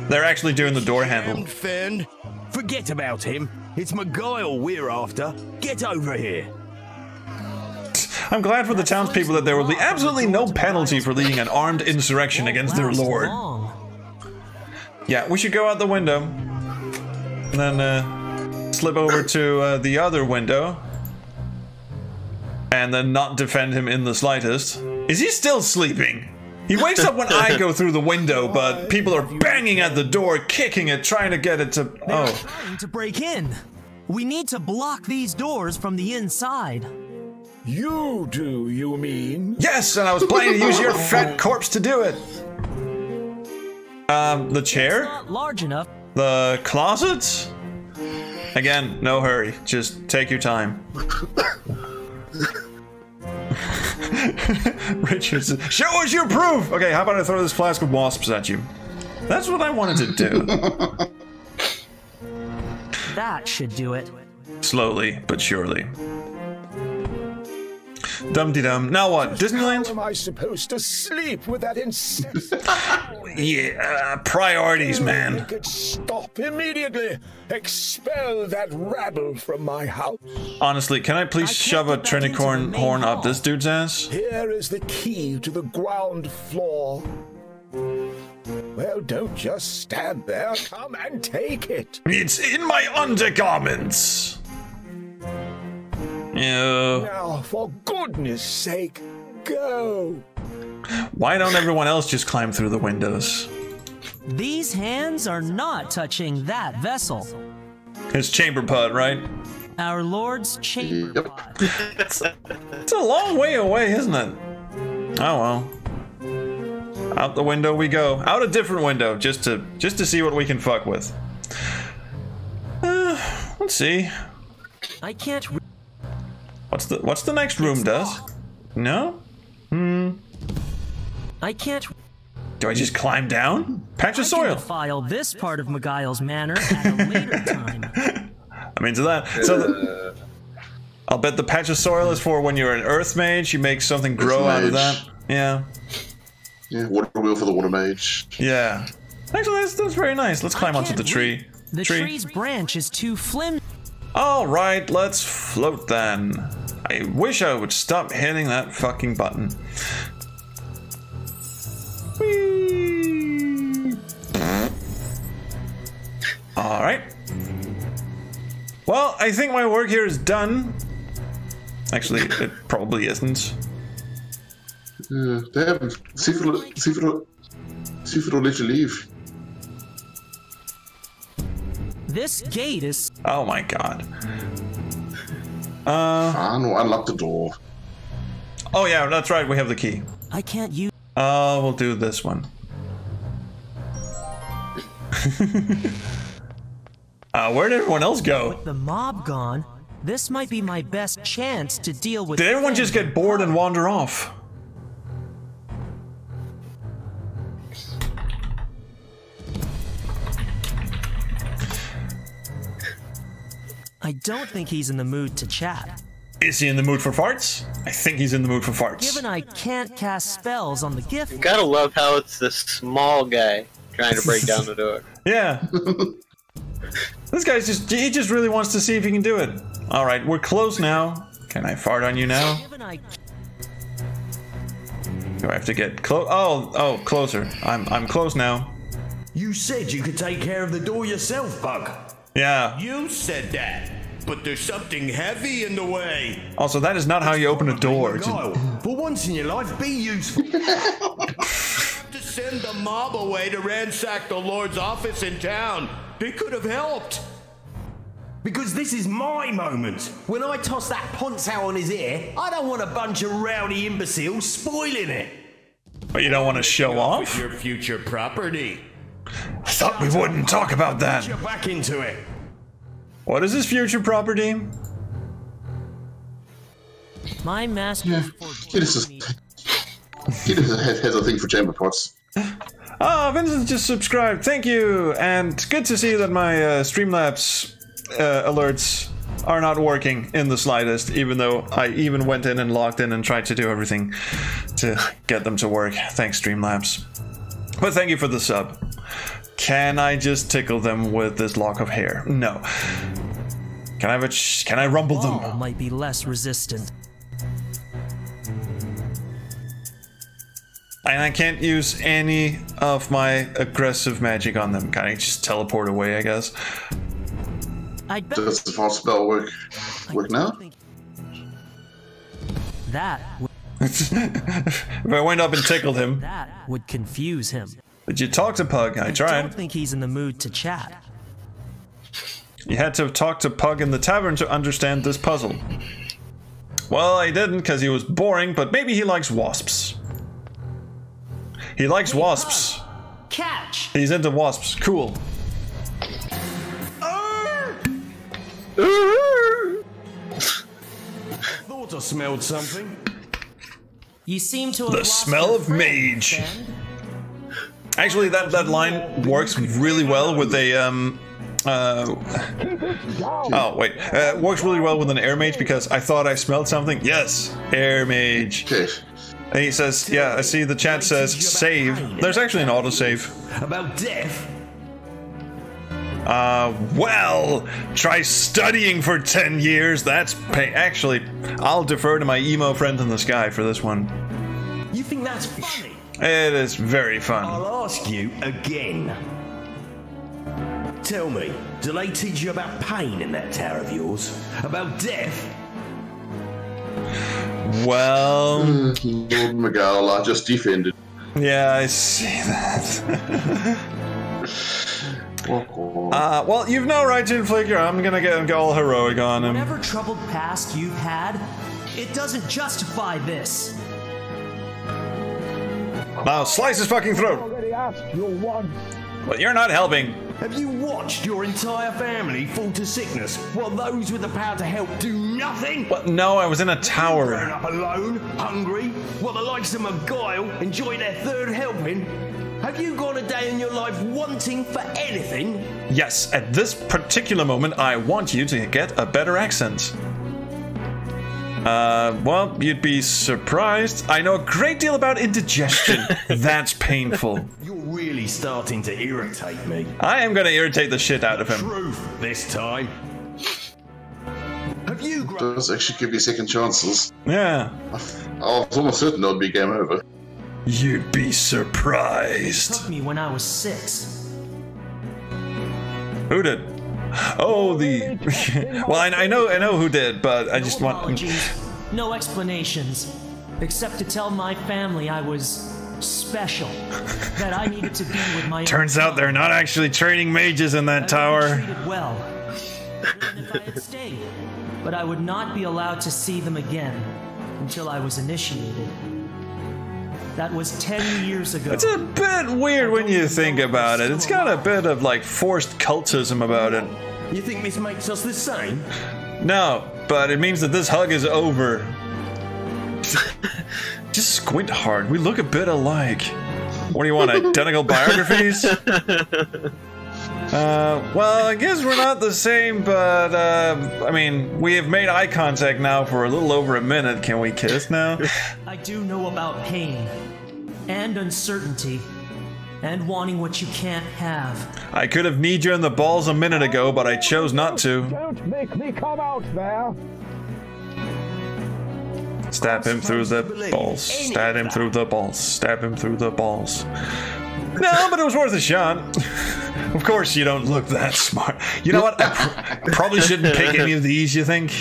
They're actually doing the door handle. Finn, forget about him. It's Magail we're after. Get over here. I'm glad for the townspeople that there will be absolutely no penalty for leading an armed insurrection against their lord. Yeah, we should go out the window. And then slip over to the other window. And then not defend him in the slightest. Is he still sleeping? He wakes up when I go through the window, but people are banging at the door, kicking it, trying to get it to... They're trying to break in. We need to block these doors from the inside. You do, you mean? Yes, and I was planning to use your fat corpse to do it. The chair? It's not large enough. The closets? Again, no hurry. Just take your time. Richard says, show us your proof! Okay, how about I throw this flask of wasps at you? That's what I wanted to do. That should do it. Slowly, but surely. Dum-de-dum. Now what? Disneyland? How am I supposed to sleep with that incessant... Yeah, priorities, man. Make it stop immediately. Expel that rabble from my house. Honestly, can I please shove a trinicorn horn up this dude's ass? Here is the key to the ground floor. Well, don't just stand there. Come and take it. It's in my undergarments. Yeah. Now, for goodness sake, go. Why don't everyone else just climb through the windows? These hands are not touching that vessel. His chamber pod, right? Our Lord's chamber pod. It's a long way away, isn't it? Oh well. Out the window we go. Out a different window, just to see what we can fuck with. Let's see. I can't. What's the next room does? No? I can't. Do I just climb down? Patch of soil. File this part of Magail's manor at a later time. I'm into that. So I'll bet the patch of soil is for when you're an earth mage. You make something grow out of that. Yeah. Yeah, water wheel for the water mage. Yeah. Actually, that's very nice. Let's climb onto the tree. The tree's branch is too flimsy. All right, let's float then. I wish I would stop hitting that fucking button. Whee! All right. Well, I think my work here is done. Actually, it probably isn't. They haven't. See if it'll let you leave. This gate is... Oh my god. No, unlock the door. Oh yeah, that's right, we have the key. I can't use... We'll do this one. Where'd everyone else go? With the mob gone, this might be my best chance to deal with. Did everyone just get bored and wander off? I don't think he's in the mood to chat. Is he in the mood for farts? I think he's in the mood for farts. Given I can't cast spells on the gift. You gotta love how it's this small guy trying to break down the door. Yeah. This guy's he just really wants to see if he can do it. Alright, we're close now. Can I fart on you now? Do I have to get close? Oh, closer. I'm close now. You said you could take care of the door yourself, Bug. Yeah. You said that, but there's something heavy in the way. Also, that is not how you open a door. For once in your life, be useful. To send the mob away to ransack the Lord's office in town. They could have helped. Because this is my moment. When I toss that ponce out on his ear, I don't want a bunch of rowdy imbeciles spoiling it. But you don't want to show off? With your future property. I thought we wouldn't talk about that. Put your back into it. What is his future property? My master. Yeah, he has a thing for chamber pots. Ah, Vincent just subscribed. Thank you, and good to see that my Streamlabs alerts are not working in the slightest. Even though I even went in and logged in and tried to do everything to get them to work. Thanks, Streamlabs. But thank you for the sub. Can I just tickle them with this lock of hair? No. Can I have can I rumble them? Might be less resistant. And I can't use any of my aggressive magic on them. Can I just teleport away, I guess? Does the false spell work now? That if I went up and tickled him. That would confuse him. Did you talk to Pug? I tried. I don't think he's in the mood to chat. You had to talk to Pug in the tavern to understand this puzzle. Well, I didn't because he was boring, but maybe he likes wasps. He likes wasps. Catch! He's into wasps. Cool. Thought I smelled something. You seem to have The lost smell your of friend, Mage. friend. Actually, that line works really well with a works really well with an air mage because I thought I smelled something. Yes, air mage. Okay. And he says, yeah, I see the chat says save. There's actually an autosave. About death? Well, try studying for 10 years. That's Actually, I'll defer to my emo friend in the sky for this one. You think that's funny? It is very fun. I'll ask you again. Tell me, do they teach you about pain in that tower of yours? About death? Well, Lord McGowl, I just defended. Yeah, I see that. Well, you've no right to inflict your. I'm gonna get all heroic on him. Whatever troubled past you've had, it doesn't justify this. Now slice his fucking throat. Already asked you once. Well, you're not helping. Have you watched your entire family fall to sickness while those with the power to help do nothing? Well, no, I was in a tower. Grown up alone, hungry, while the likes of McGuile enjoy their third helping? Have you gone a day in your life wanting for anything? Yes, at this particular moment, I want you to get a better accent. Well, you'd be surprised. I know a great deal about indigestion. That's painful. You're really starting to irritate me. I am gonna irritate the shit out of him. Truth this time. Have you Does actually give you second chances. Yeah. I was almost certain it would be game over. You'd be It surprised. took me when I was 6. Who did? Oh, the. Well, I know who did, but I just No want. apologies, no explanations, except to tell my family I was special, that I needed to be with my. Turns out they're not actually training mages in that tower. Treated well, even if I had stayed, but I would not be allowed to see them again until I was initiated. That was 10 years ago. It's a bit weird when you think about it. It's got a bit of like forced cultism about it. You think this makes us the same? No, but it means that this hug is over. Just squint hard. We look a bit alike. What do you want, identical biographies? Well, I guess we're not the same, but, I mean, we have made eye contact now for a little over a minute. Can we kiss now? I do know about pain, and uncertainty, and wanting what you can't have. I could have kneed you in the balls a minute ago, but I chose not to. Don't make me come out there. Stab him through the balls. Stab him through the balls. Stab him through the balls. No, but it was worth a shot. Of course you don't look that smart. You know what? I probably shouldn't pick any of these, you think?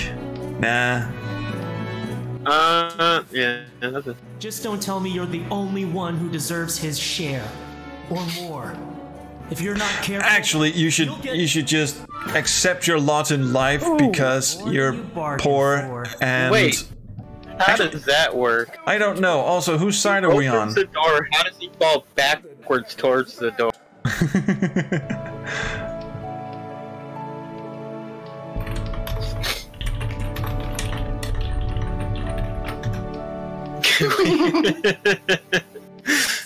Nah. Yeah. Just don't tell me you're the only one who deserves his share. Or more. If you're not careful... Actually, you should just accept your lot in life because you're poor and... Wait. How does that work? I don't know. Also, whose side are we on? The door. How does he fall backwards towards the door?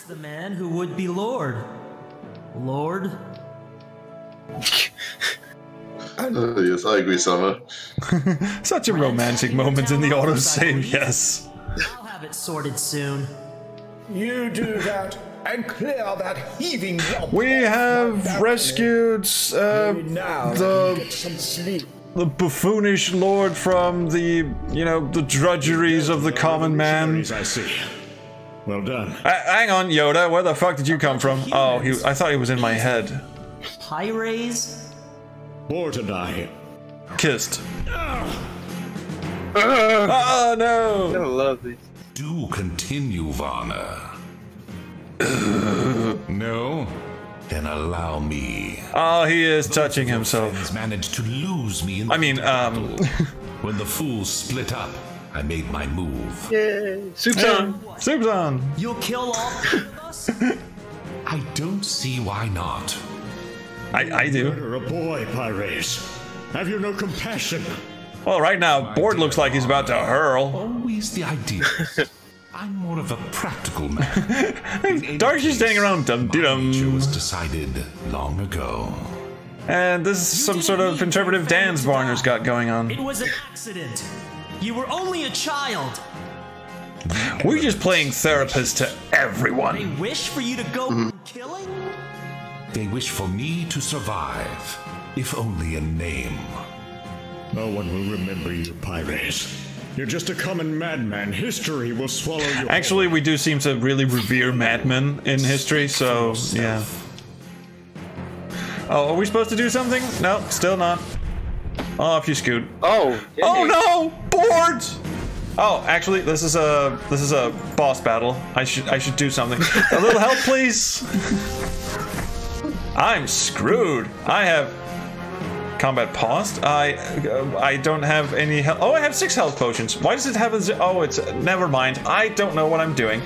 The man who would be Lord. Lord? Yes, I agree, Summer. Such a romantic moment in the autosave, yes. I'll have it sorted soon. You do that and clear that heaving lump. We have rescued Now get some sleep. the buffoonish lord from the, you know, the drudgeries of the common man. I see. Well done. Hang on, Yoda. Where the fuck did you come from? Oh, I thought he was in my head. Pyres? Bort and I. Kissed. Oh no! I love these. Do continue, Varner. No? Then allow me. Oh, he is touching himself. Friends managed to lose me in I mean, when the fools split up, I made my move. Yay. Soup's on. Soup's on. You'll kill all of us? I don't see why not. I do. Murder a boy, Pyres. Have you no compassion? Well, right now, Bort looks like he's about to hurl. Always the idea. I'm more of a practical man. Dark's just standing around dum-dee-dum. was decided long ago. And this is some sort of interpretive dance Varner's got going on. It was an accident. You were only a child. We're just playing therapist to everyone. They wish for you to go killing? They wish for me to survive, if only in name. No one will remember you, Pyres. You're just a common madman. History will swallow you. Actually, we do seem to really revere madmen in history, so yeah. Oh, are we supposed to do something? No, still not. Off you scoot. Oh. Oh no! Boards! Oh, actually, this is a boss battle. I should do something. A little help, please. I'm screwed. I have combat paused. I don't have any health. Oh, I have 6 health potions. Why does it have a oh, it's never mind. I don't know what I'm doing.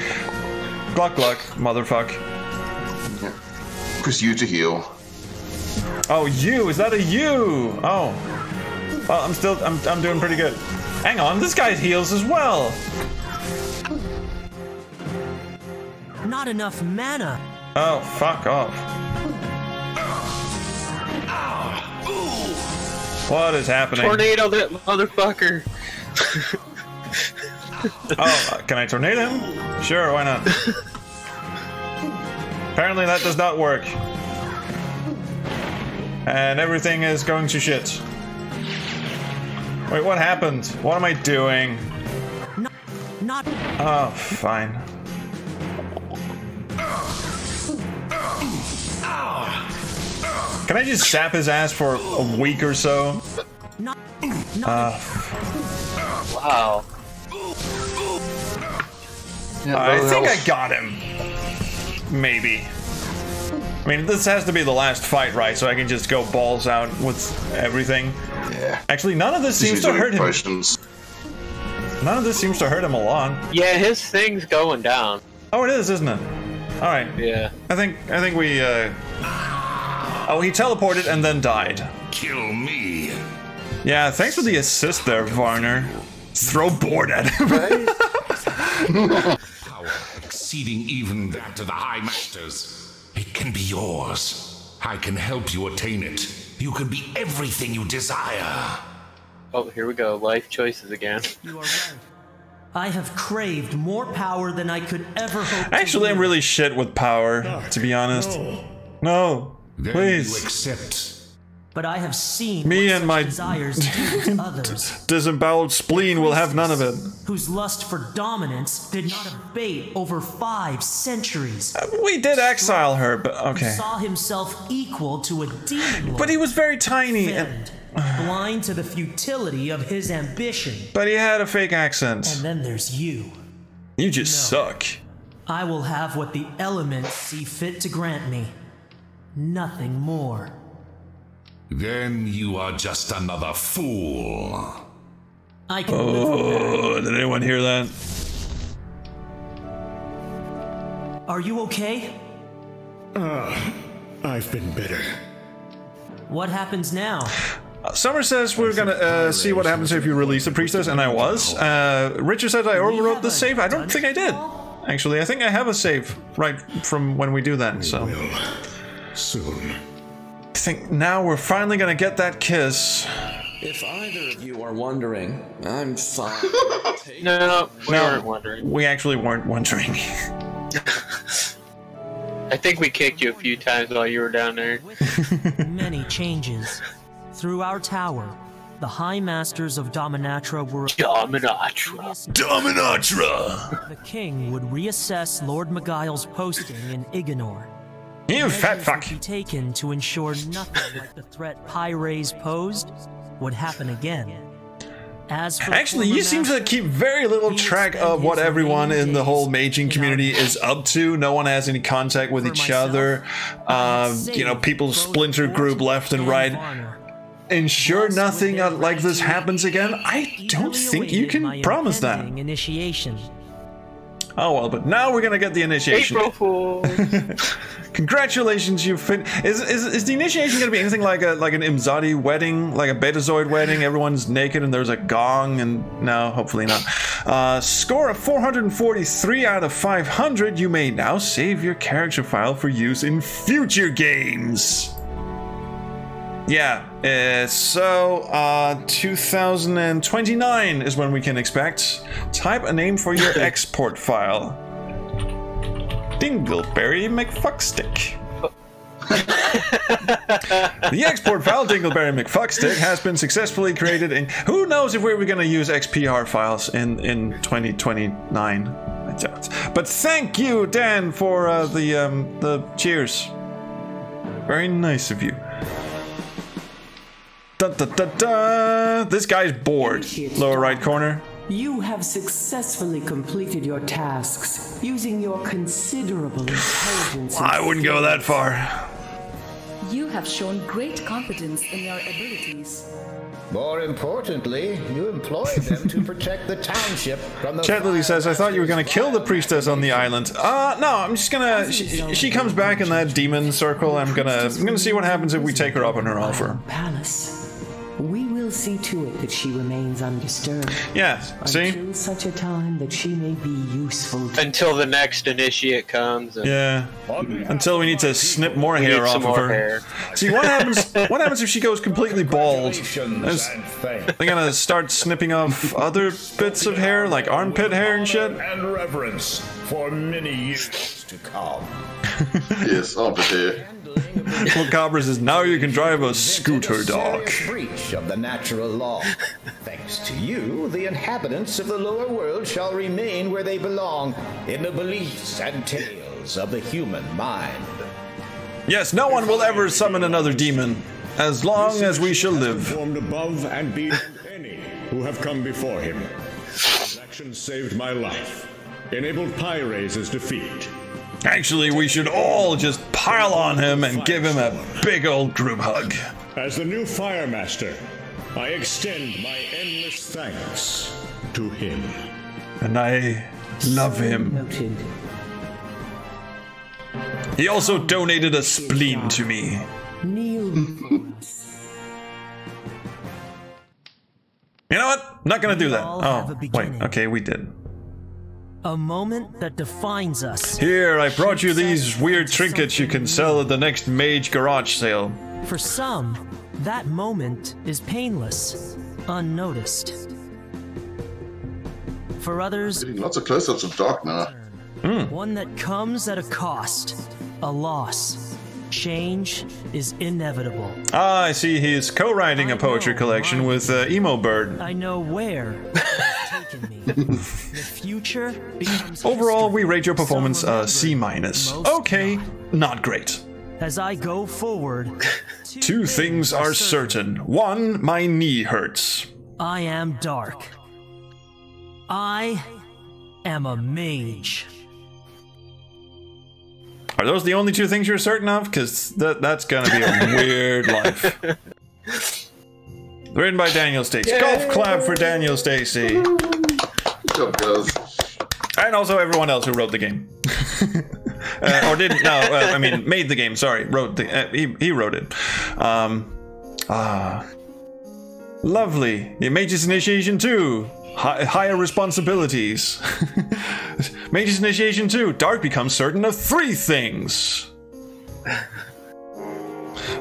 Gluck gluck, motherfuck. Yeah. Chris, you to heal. Oh, you? Is that a you? Oh. Well, I'm doing pretty good. Hang on, this guy heals as well. Not enough mana. Oh, fuck off. What is happening? Tornado that motherfucker. Oh, can I tornado him? Sure, why not? Apparently that does not work. And everything is going to shit. Wait, what happened? What am I doing? Not. Oh, fine. Can I just sap his ass for a week or so? Wow. Yeah, I think I got him. Maybe. I mean, this has to be the last fight, right? So I can just go balls out with everything. Yeah. Actually, none of this seems to hurt him. Potions. None of this seems to hurt him a lot. Yeah, his thing's going down. Oh, it is, isn't it? All right. Yeah. I think we. Oh, he teleported and then died. Kill me. Yeah, thanks for the assist there, Varner. Throw board at him. Power exceeding even that of the High Masters. It can be yours. I can help you attain it. You can be everything you desire. Oh, here we go. Life choices again. You are right. I have craved more power than I could ever hope. Actually, I'm really shit with power, to be honest. No, then please. You accept. But I have seen Me what and such my desires do to others. Disemboweled spleen will have none of it. Whose lust for dominance did not abate over 5 centuries. We did exile her, but okay. Saw himself equal to a demon lord. But he was very tiny. Fend, blind to the futility of his ambition. But he had a fake accent. And then there's you. You just suck. I will have what the elements see fit to grant me. Nothing more. Then you are just another fool. I can live. Did anyone hear that? Are you okay? I've been better. What happens now? Summer says we're gonna see what happens if you release the priestess, and I was. Richard says I overwrote the save. I don't think I did. Actually, I think I have a save right from when we do that. So Soon. I think now we're finally gonna get that kiss. If either of you are wondering, I'm fine. No, we weren't wondering. We actually weren't wondering. I think we kicked you a few times while you were down there. Many changes. Through our tower, the High Masters of Dominatra were... Dominatra! The king would reassess Lord Magail's posting in Ignor. You fat fuck! Be taken to ensure nothing like the threat Pyres posed would happen again. As for actually, you seem to keep very little track of what everyone in the whole maging community is up to. No one has any contact with each other. You know, people splinter group left and right. Ensure nothing like this happens again? I don't think you can promise that. Initiation. Oh well, but now we're gonna get the initiation. April Fools. Congratulations, you is the initiation gonna be anything like an Imzadi wedding, like a Betazoid wedding? Everyone's naked and there's a gong, and no, hopefully not. Score of 443 out of 500. You may now save your character file for use in future games. Yeah, so 2029 is when we can expect. Type a name for your export file. Dingleberry McFuckstick. The export file, Dingleberry McFuckstick, has been successfully created in... Who knows if we're going to use XPR files in 2029. I doubt. But thank you, Dan, for the cheers. Very nice of you. Da, da, da, da. This guy's bored. Lower right corner. You have successfully completed your tasks using your considerable intelligence. I wouldn't go that far. You have shown great confidence in your abilities. More importantly, you employed them to protect the township from the... Chatlily says, I thought you were going to kill the priestess on the island. No, I'm just gonna... She comes back in that demon circle. I'm gonna see what happens if we take her up on her offer. Palace. We will see to it that she remains undisturbed. Yeah, see? Until such a time that she may be useful. Until the next initiate comes. And yeah. Until we need to snip more hair off of her. See, what happens if she goes completely bald? They're gonna start snipping off other bits of hair, like armpit hair and shit? And reverence for many years to come. Yes, armpit hair. Lacabra says, now you can drive a scooter dog. Breach of the natural law. Thanks to you, the inhabitants of the lower world shall remain where they belong, in the beliefs and tales of the human mind. Yes, no one will ever summon another demon, as long as we shall live. Formed above and beyond any who have come before him. His actions saved my life, enabled Pyres' defeat. Actually, we should all just pile on him and give him a big old group hug. As the new Fire Master, I extend my endless thanks to him. And I love him. Noted. He also donated a spleen to me. Kneel. You know what? Not gonna do that. all have a Oh, wait. beginning. Okay, we did. A moment that defines us. Here, I brought you these weird trinkets you can sell at the next Mage garage sale. For some, that moment is painless, unnoticed. For others, Lots of close-ups of Dark now. one that comes at a cost, a loss. Change is inevitable. Ah, I see he's co-writing a poetry collection with Emo Bird. I know where it's taken me. The future becomes Overall, we history. rate your performance Some C-. remember, most Okay, not great. As I go forward, Two things are certain. One, my knee hurts. I am dark. I am a mage. Are those the only two things you're certain of? Because that's gonna be a weird life. Written by Daniel Stacey. Golf clap for Daniel Stacey. Good job, guys. And also everyone else who wrote the game. Or didn't, no, I mean, made the game, sorry. Wrote the, he wrote it. Lovely. The Mage's Initiation 2. Higher responsibilities. Mage's Initiation 2. Dark becomes certain of 3 things.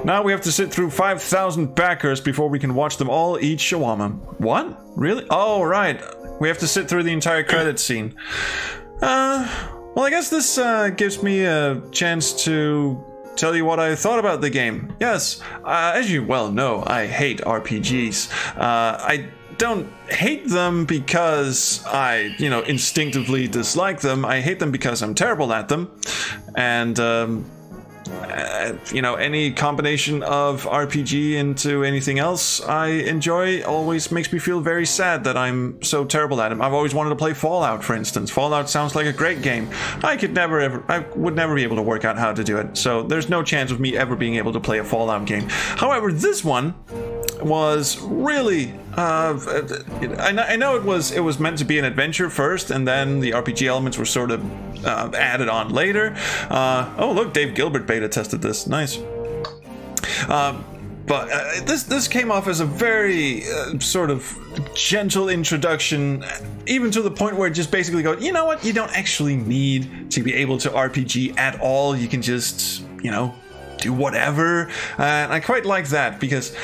Now we have to sit through 5,000 backers before we can watch them all eat shawarma. What? Really? Oh, right. We have to sit through the entire credits scene. Well, I guess this gives me a chance to tell you what I thought about the game. Yes, as you well know, I hate RPGs. I don't hate them because I, instinctively dislike them. I hate them because I'm terrible at them. And, any combination of RPG into anything else I enjoy always makes me feel very sad that I'm so terrible at it. I've always wanted to play Fallout, for instance. Fallout sounds like a great game. I would never be able to work out how to do it. So there's no chance of me ever being able to play a Fallout game. However, this one was really I know it was meant to be an adventure first, and then the RPG elements were sort of added on later. Oh look, Dave Gilbert beta tested this. Nice. But this came off as a very sort of gentle introduction, even to the point where it just basically goes, you know what, you don't actually need to be able to RPG at all. You can just, do whatever. And I quite like that, because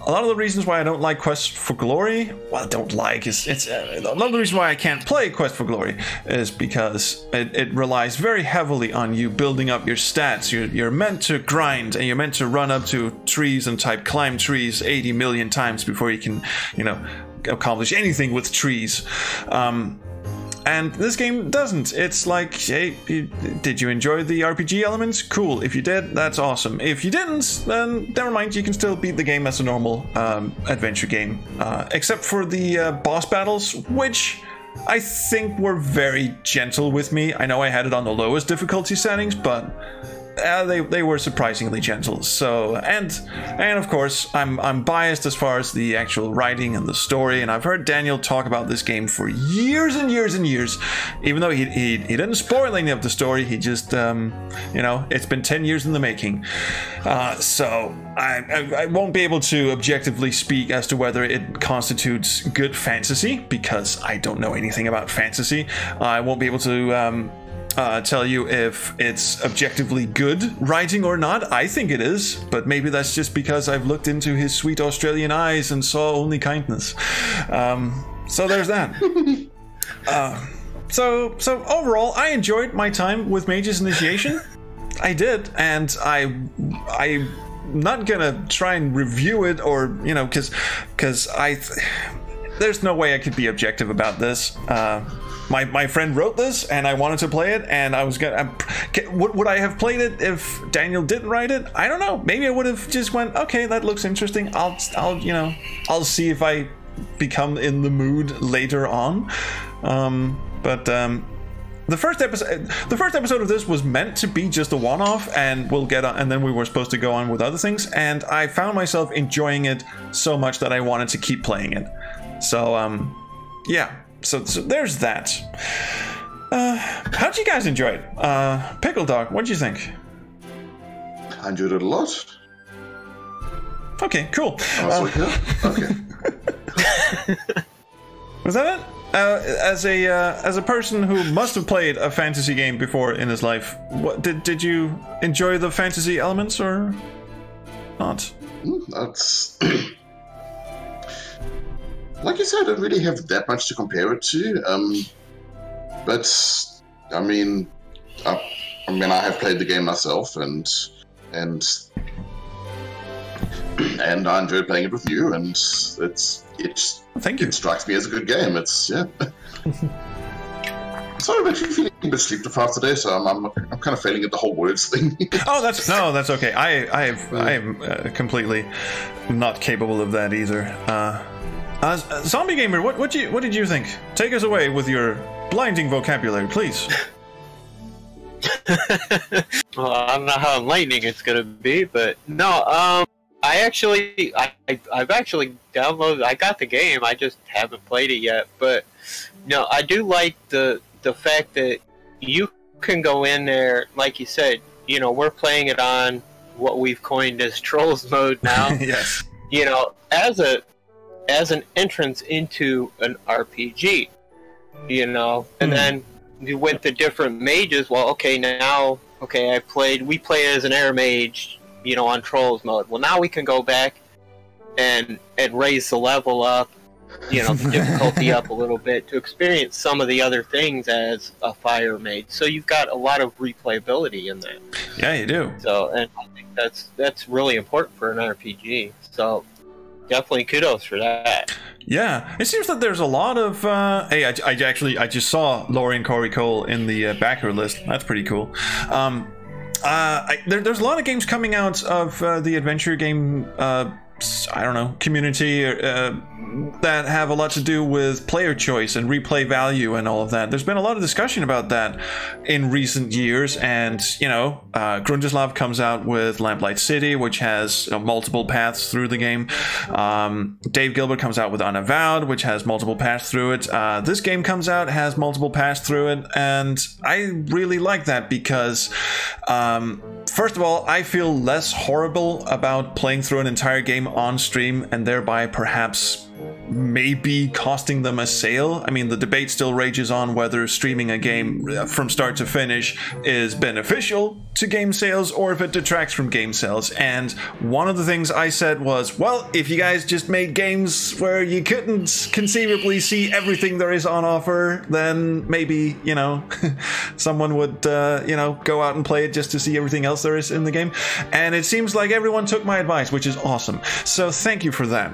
a lot of the reasons why I don't like Quest for Glory, well, don't like, it's a lot of the reasons why I can't play Quest for Glory is because it relies very heavily on you building up your stats. You're meant to grind, and you're meant to run up to trees and type climb trees 80 million times before you can, accomplish anything with trees. And this game doesn't. It's like, hey, did you enjoy the RPG elements? Cool. If you did, that's awesome. If you didn't, then never mind. You can still beat the game as a normal adventure game. Except for the boss battles, which I think were very gentle with me. I know I had it on the lowest difficulty settings, but they were surprisingly gentle. So, and of course, I'm biased as far as the actual writing and the story, and I've heard Daniel talk about this game for years and years and years, even though he didn't spoil any of the story. He just, it's been 10 years in the making. So I won't be able to objectively speak as to whether it constitutes good fantasy, because I don't know anything about fantasy. I won't be able to tell you if it's objectively good writing or not. I think it is, but maybe that's just because I've looked into his sweet Australian eyes and saw only kindness. So there's that. So overall, I enjoyed my time with Mage's Initiation. I did, and I'm not gonna try and review it, or because there's no way I could be objective about this. My friend wrote this, and I wanted to play it, and I was gonna. Would I have played it if Daniel didn't write it? I don't know. Maybe I would have just went, okay, that looks interesting. I'll see if I become in the mood later on. But the first episode of this was meant to be just a one-off, and we'll get on, and then we were supposed to go on with other things, and I found myself enjoying it so much that I wanted to keep playing it. So yeah. So there's that. How'd you guys enjoy it? Pickle Dog, what'd you think? I enjoyed it a lot. Okay, cool. Okay. Was that it? As a person who must have played a fantasy game before in his life, what did you enjoy the fantasy elements or not? That's like you said, I don't really have that much to compare it to. But I mean, I have played the game myself, and I enjoyed playing it with you, and thank you. It strikes me as a good game. So I'm actually feeling a bit sleep deprived today, so I'm kind of failing at the whole words thing. Oh, that's okay. I am completely not capable of that either. Zombie Gamer, what did you think? Take us away with your blinding vocabulary, please. Well, I don't know how enlightening it's gonna be, but no. I've actually downloaded. I got the game. I just haven't played it yet. But no, I do like the fact that you can go in there, like you said. You know, we're playing it on what we've coined as Trolls mode now. Yes. You know, as an entrance into an RPG. You know, and then with the different mages. Well, we play as an air mage. You know, on Trolls mode. Well, now we can go back and raise the level up, you know, the difficulty up a little bit to experience some of the other things as a fire mage. So you've got a lot of replayability in that. Yeah, you do. So, and I think that's really important for an RPG. So definitely kudos for that. Yeah, it seems that there's a lot of. Hey, I just saw Laurie and Corey Cole in the backer list. That's pretty cool. There's a lot of games coming out of the adventure game, community that have a lot to do with player choice and replay value and all of that. There's been a lot of discussion about that in recent years, and Grundislav comes out with Lamplight City, which has multiple paths through the game. Dave Gilbert comes out with Unavowed, which has multiple paths through it. This game comes out, has multiple paths through it, and I really like that because first of all, I feel less horrible about playing through an entire game on stream and thereby perhaps maybe costing them a sale. I mean, the debate still rages on whether streaming a game from start to finish is beneficial to game sales or if it detracts from game sales. And one of the things I said was, well, if you guys just made games where you couldn't conceivably see everything there is on offer, then maybe, someone would, go out and play it just to see everything else there is in the game. And it seems like everyone took my advice, which is awesome. So thank you for that.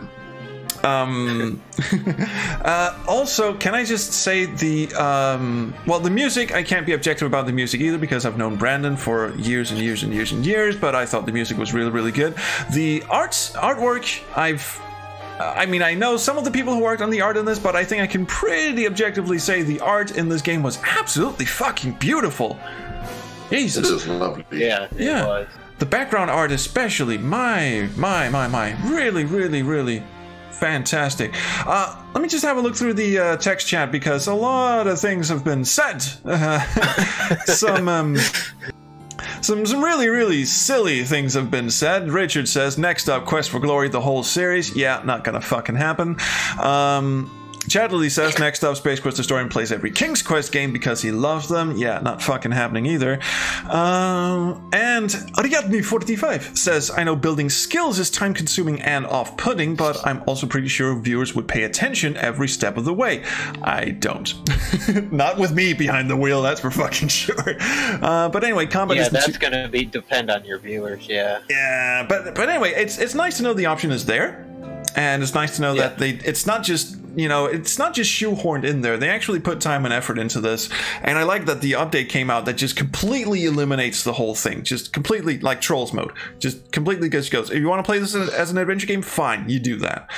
Also, can I just say the music, I can't be objective about the music either because I've known Brandon for years and years and years and years, but I thought the music was really, really good. The artwork, I know some of the people who worked on the art in this, but I think I can pretty objectively say the art in this game was absolutely fucking beautiful. Jesus. It is lovely. Yeah, it was. The background art especially, my, really, really, really fantastic. Let me just have a look through the text chat because a lot of things have been said. Some really, really silly things have been said. Richard says, next up, Quest for Glory, the whole series. Yeah, not gonna fucking happen. Chatterley says, next up, Space Quest Historian plays every King's Quest game because he loves them. Yeah, not fucking happening either. And Ariadne45 says, I know building skills is time-consuming and off-putting, but I'm also pretty sure viewers would pay attention every step of the way. I don't. Not with me behind the wheel, that's for fucking sure. But anyway, combat is... Yeah, that's gonna depend on your viewers, yeah. Yeah, but anyway, it's nice to know the option is there. And it's nice to know that it's not just shoehorned in there. They actually put time and effort into this. And I like that the update came out that just completely eliminates the whole thing. Just completely, like Trolls mode. Just completely just goes, if you want to play this as an adventure game, fine, you do that.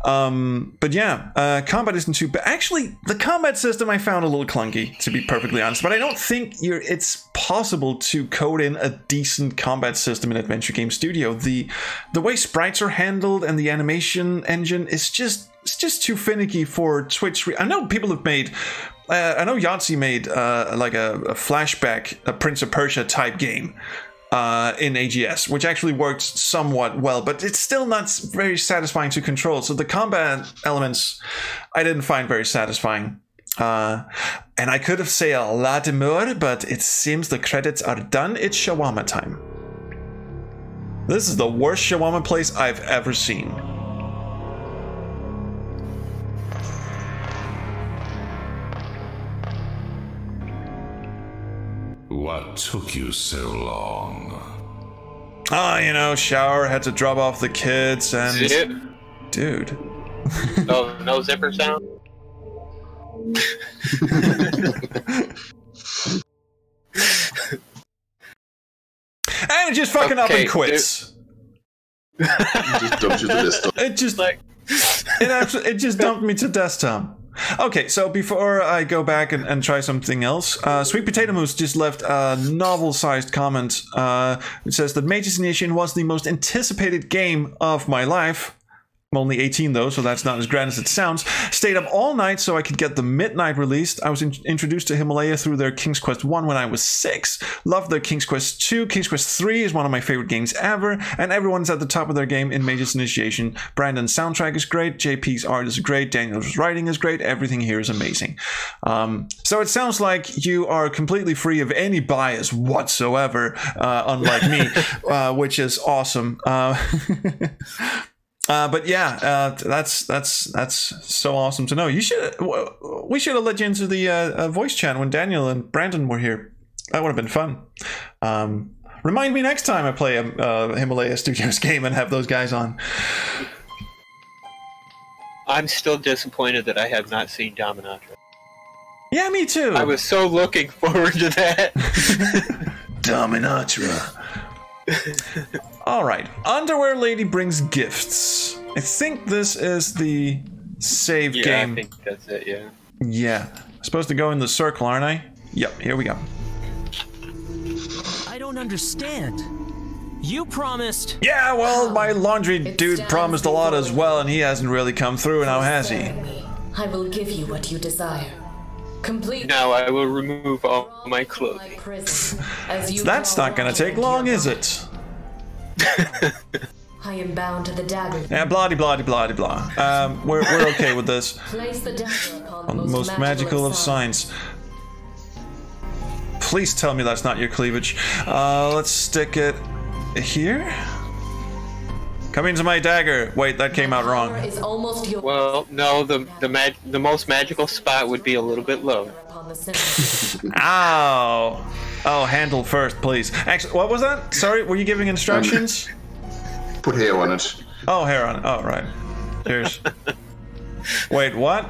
But yeah, combat isn't too bad. Actually, the combat system I found a little clunky, to be perfectly honest. But I don't think it's possible to code in a decent combat system in Adventure Game Studio. The way sprites are handled and the animation engine is just too finicky for Twitch. I know people have made I know Yahtzee made like a flashback, a Prince of Persia type game in AGS, which actually works somewhat well, but it's still not very satisfying to control. So the combat elements I didn't find very satisfying. And I could have said a lot more, but it seems the credits are done. It's shawarma time. This is the worst shawarma place I've ever seen. What took you so long? You know, shower, had to drop off the kids, and... Zip. Dude. No zipper sound? And it just fucking up and quits. It just dumped me to desktop. Okay, so before I go back and try something else, Sweet Potato Moose just left a novel-sized comment. It says that Mage's Initiation was the most anticipated game of my life. I'm only 18 though, so that's not as grand as it sounds. Stayed up all night so I could get the midnight released. I was introduced to Himalaya through their King's Quest 1 when I was 6. Loved their King's Quest 2. King's Quest 3 is one of my favorite games ever, and everyone's at the top of their game in Mage's Initiation. Brandon's soundtrack is great, JP's art is great, Daniel's writing is great, everything here is amazing. So it sounds like you are completely free of any bias whatsoever, unlike me, which is awesome. But yeah, that's so awesome to know. We should have let you into the voice chat when Daniel and Brandon were here. That would have been fun. Remind me next time I play a Himalaya Studios game and have those guys on. I'm still disappointed that I have not seen Dominatrix. Yeah, me too. I was so looking forward to that. Dominatrix. All right, Underwear Lady brings gifts. I think this is the save game. I think that's it, yeah. Yeah. Supposed to go in the circle, aren't I? Yep, here we go. I don't understand. You promised... Yeah, well, my laundry dude promised a lot as well, and he hasn't really come through, now has he? I will give you what you desire. Complete. Now I will remove all my clothing. That's not gonna take long, is it? I am bound to the dagger. Yeah, blah blah blah blah blah. We're okay with this. Place the dagger upon the most magical of signs. Please tell me that's not your cleavage. Let's stick it here. Come into my dagger. Wait, that came out wrong. Well, no, the most magical spot would be a little bit lower. Ow! Oh, handle first, please. Actually, what was that? Sorry, were you giving instructions? Put hair on it. Oh, hair on it. Oh, right. Cheers. Wait, what?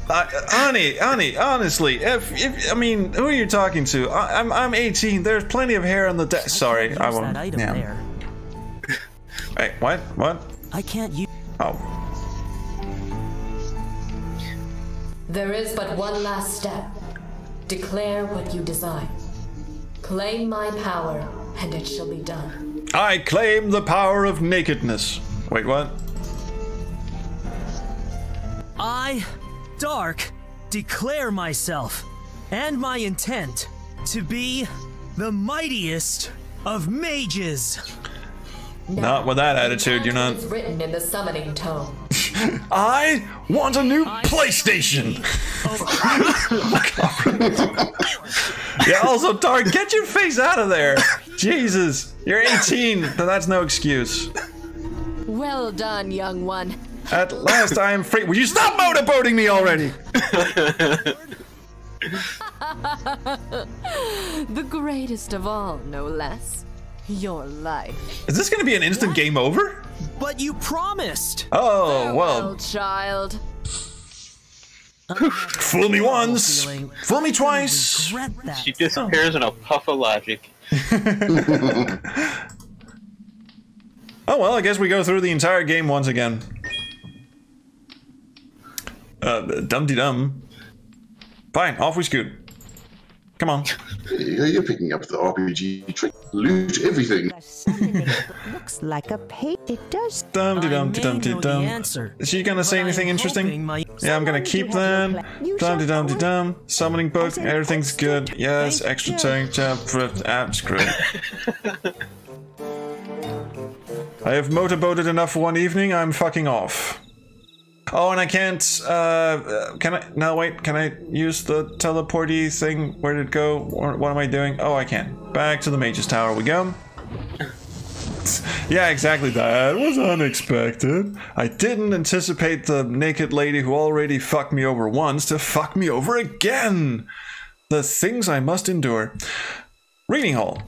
Honey, honestly, if I mean, who are you talking to? I'm 18. There's plenty of hair on the desk. Sorry, I won't. Yeah. Wait, what? What? I can't use. Oh. There is but one last step. Declare what you desire. Claim my power, and it shall be done. I claim the power of nakedness. Wait, what? I, Dark, declare myself and my intent to be the mightiest of mages. Not with that attitude, you're not. It's written in the summoning tone. I want a new PlayStation. Yeah, also, Dark, get your face out of there. Jesus, you're 18. That's no excuse. Well done, young one. At last I am free. Will you stop motorboating me already? The greatest of all, no less. Your life. Is this going to be an instant game over? But you promised. Oh, well. Child. Fool me once, fool me twice. She disappears in a puff of logic. Oh well, I guess we go through the entire game once again. Dum-de-dum. Fine, off we scoot. Come on. You're picking up the RPG trick. loot everything. Looks like a page. It does. Dum-de-dum-de-dum-de-dum. Is she gonna say anything interesting? Yeah, I'm gonna keep that. Dum-de-dum-de-dum. Summoning book. Everything's good. Yes, extra tank job for apps. Great. I have motorboated enough for one evening. I'm fucking off. Oh, and I can't, can I, no wait, can I use the teleporty thing? Where did it go? What am I doing? Oh, I can. Back to the Mage's Tower we go. Yeah, exactly, that was unexpected. I didn't anticipate the naked lady who already fucked me over once to fuck me over again. The things I must endure. Reading hall.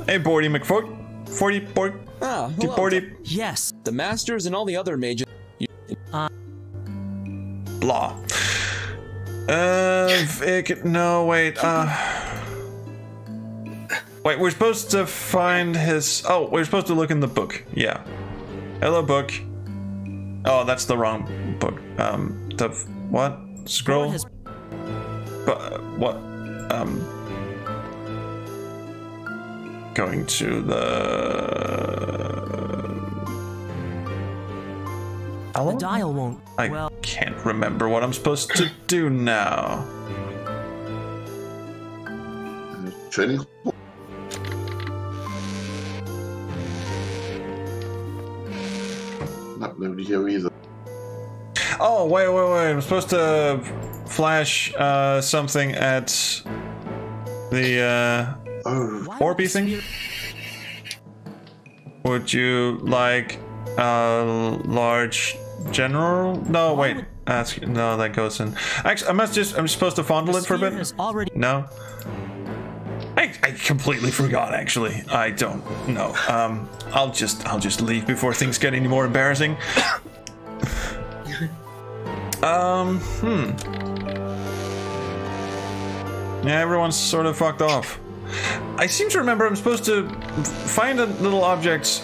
Hey, Bordy McFoot. 40 Bordy. Ah, Bordy. Yes. The masters and all the other mages. Blah. No, wait, wait, we're supposed to find his... Oh, we're supposed to look in the book. Yeah. Hello, book. Oh, that's the wrong book. The... What? Scroll? What? Going to the... The dial won't... I can't remember what I'm supposed to do now. Training? Not nobody here either. Oh, wait. I'm supposed to flash something at the Orby thing? Would you like a large general? No, wait. No, that goes in. Actually, I'm supposed to fondle it for a bit? No? I completely forgot, actually. I don't know. I'll just leave before things get any more embarrassing. Yeah, everyone's sort of fucked off. I seem to remember I'm supposed to find a little object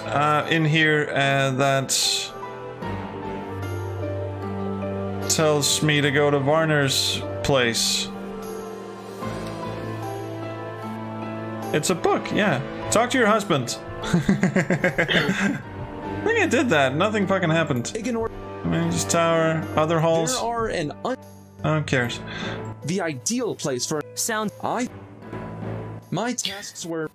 in here that tells me to go to Varner's place. It's a book, yeah. Talk to your husband. I think I did that. Nothing fucking happened. Mage's Tower, other halls. There are an who cares? The ideal place for sound. My tasks were.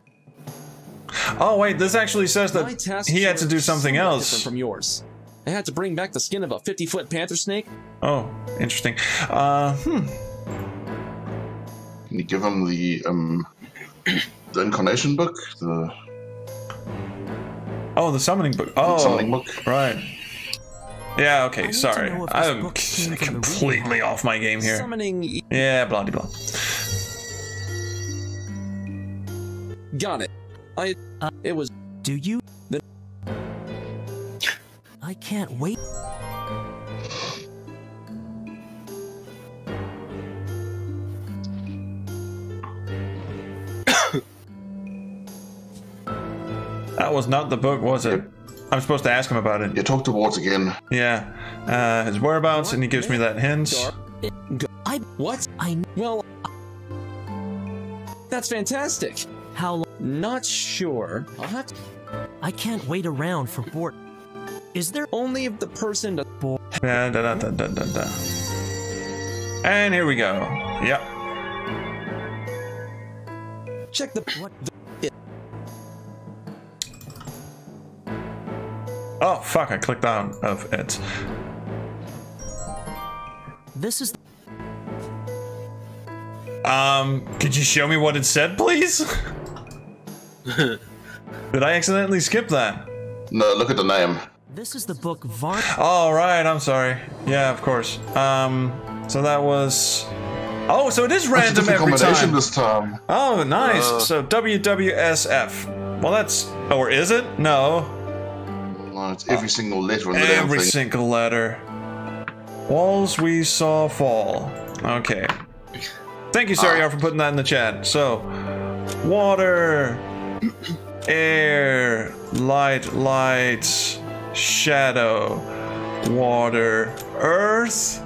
Oh wait, this actually says that he had to do something else. Different from yours. I had to bring back the skin of a 50-foot panther snake. Oh, interesting. Can you give him the incarnation book? The summoning book. Oh, the summoning book. Right. Yeah. Okay. Sorry, I'm completely off my game here. Summoning. Yeah. Blah blah. Got it. It was. Do you? I can't wait. That was not the book, was it? I'm supposed to ask him about it. You talk to Ward again. Yeah. His whereabouts, and he gives me that hint. Well, that's fantastic. How long? Not sure. I'll have to. I can't wait around for Bort. Is there only if the person to Bort? And here we go. Yep. Check the what. Oh fuck! I clicked out of it. This is. Could you show me what it said, please? Did I accidentally skip that? No, look at the name. This is the book Varn. Oh, right, I'm sorry. Yeah, of course. So that was... Oh, so it is random every time. This time. Oh, nice. So WWSF. Well, that's... Or is it? No. No, it's every single letter in the damn thing. Every single letter. Walls we saw fall. Okay. Thank you, Sariar, for putting that in the chat. So, water, air, light, shadow, water, earth,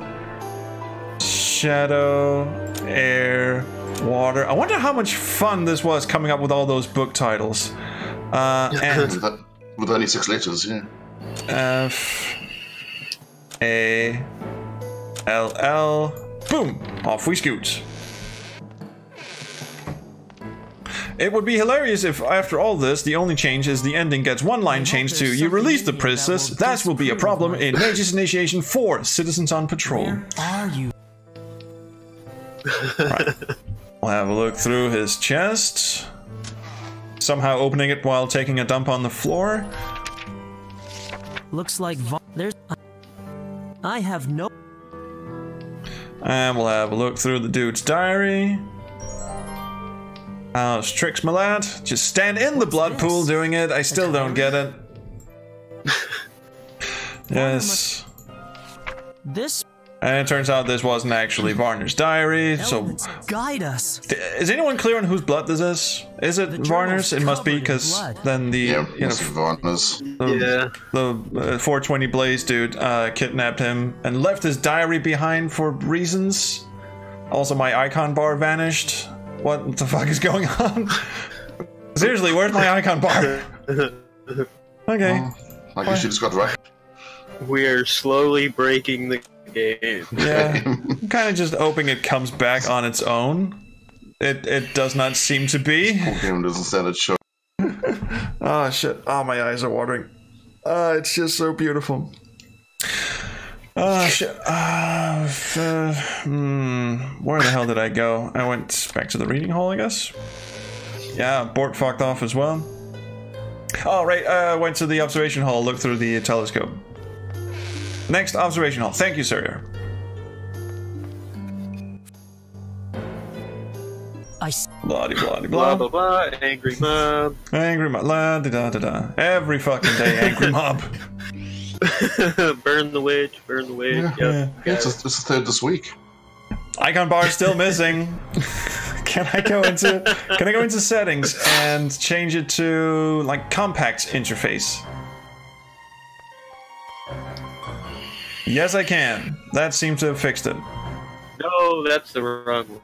shadow, air, Water. I wonder how much fun this was coming up with all those book titles. And with only 6 letters, yeah. F A L L. Boom! Off we scoot. It would be hilarious if, after all this, the only change is the ending gets one line changed to "You release the princess." That will be a problem in Mage's Initiation 4: Citizens on Patrol. Where are you? Right. We'll have a look through his chest. Somehow opening it while taking a dump on the floor. Looks like there's. I have no. And we'll have a look through the dude's diary. How's tricks, my lad? Just stand in the blood pool doing it. I still don't get it. Yes. This. And it turns out this wasn't actually Varner's diary, so... Guide us. Is anyone clear on whose blood this is? Is it Varner's? It must be, because then the... Yeah, you know, Varner's. The 420 Blaze dude kidnapped him and left his diary behind for reasons. Also, my icon bar vanished. What the fuck is going on? Seriously, where's my icon bar? Okay. I guess you just got right. We are slowly breaking the game. Yeah. Kind of just hoping it comes back on its own. It does not seem to be. The game doesn't stand a chance. Oh shit. Oh, my eyes are watering. It's just so beautiful. Oh shit. Where the hell did I go? I went back to the reading hall, I guess. Yeah, Bort fucked off as well. Oh, right. I went to the observation hall, looked through the telescope. Next observation hall. Thank you, sir. Blah blah blah Blah blah blah. Angry mob. Angry mob. La da da da da. Every fucking day, angry mob. Burn the witch. Burn the witch. Yeah. It's the third this week. Icon bar still missing. Can I go into settings and change it to like compact interface? Yes, I can. That seems to have fixed it. No, that's the wrong one.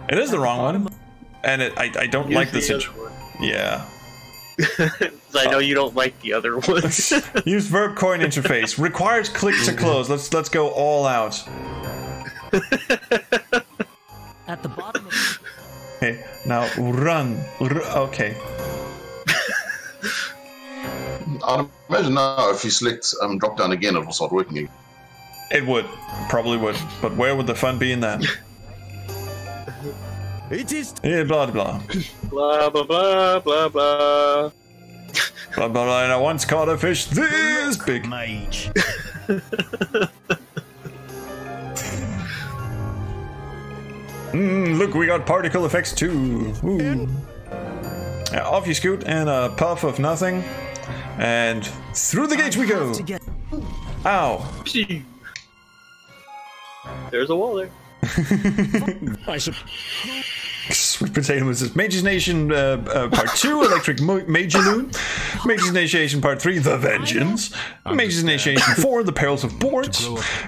It is the wrong one, and I don't like the situation. Yeah. I know you don't like the other ones. Use verb coin interface. Requires click to close. Let's go all out. At the bottom of... Okay, now run. Okay. I'd imagine now if you select drop down again, it will start working again. It would. Probably would. But where would the fun be in that? It is. Yeah, blah blah. Blah blah blah blah blah. Blah blah blah. And I once caught a fish this big. Mage. Look, we got particle effects too. Ooh. Yeah, off you scoot and a puff of nothing. And through the gates we go. Ow. There's a wall there. Sweet potato is Mage's Nation Part 2, Electric Magaloon. Mage's Initiation Part 3, The Vengeance. Mage's Initiation 4, The Perils of Bort.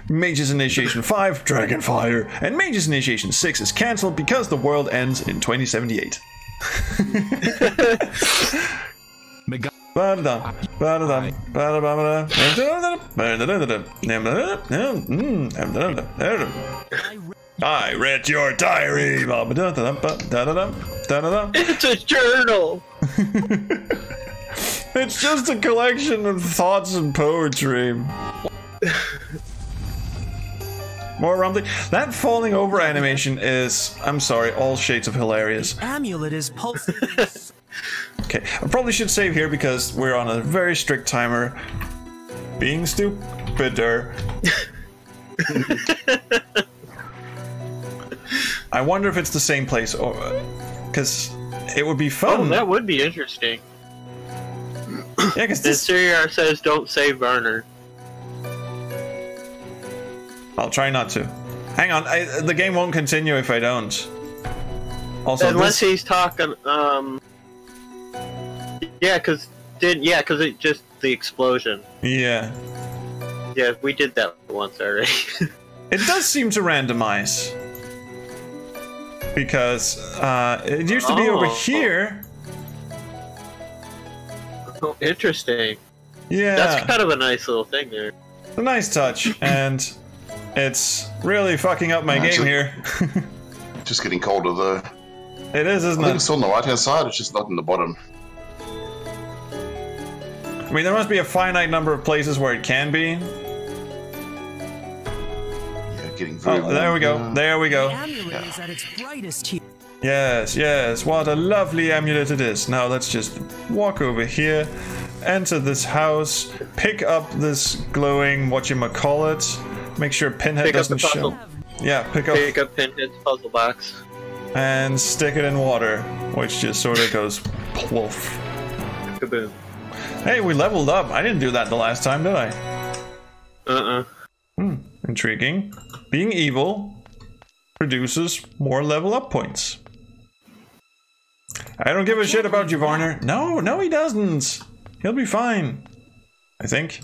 Mage's Initiation 5, Dragonfire. And Mage's Initiation 6 is cancelled because the world ends in 2078. I read your diary. It's a journal. It's just a collection of thoughts and poetry. More rumbling. That falling over animation is, I'm sorry, all shades of hilarious. Amulet is pulsing. Okay, I probably should save here because we're on a very strict timer. Being stupider. I wonder if it's the same place, or because it would be fun. Oh, that would be interesting. Yeah, because this CR says don't save Varner. I'll try not to. Hang on, the game won't continue if I don't. Also, unless he's talking. Yeah, because it just the explosion. Yeah. Yeah, we did that once already. It does seem to randomize. because it used to be over here. Oh, interesting. Yeah. That's kind of a nice little thing there. A nice touch, and it's really fucking up my game here. Just getting colder though. It is, isn't I think it? it's on the right hand side, it's just not in the bottom. I mean, there must be a finite number of places where it can be. Yeah, getting very warm. There we go. There we go. The amulet is at its brightest here. Yes, yes. What a lovely amulet it is. Now let's just walk over here, enter this house, pick up this glowing whatchamacallit, make sure Pinhead doesn't show. Yeah, pick up Pinhead's puzzle box. and stick it in water, which just sort of goes ploof. Kaboom. Hey, we leveled up. I didn't do that the last time, did I? Intriguing. Being evil produces more level up points. I don't give a shit about you, Varner. No, no he doesn't. He'll be fine. I think.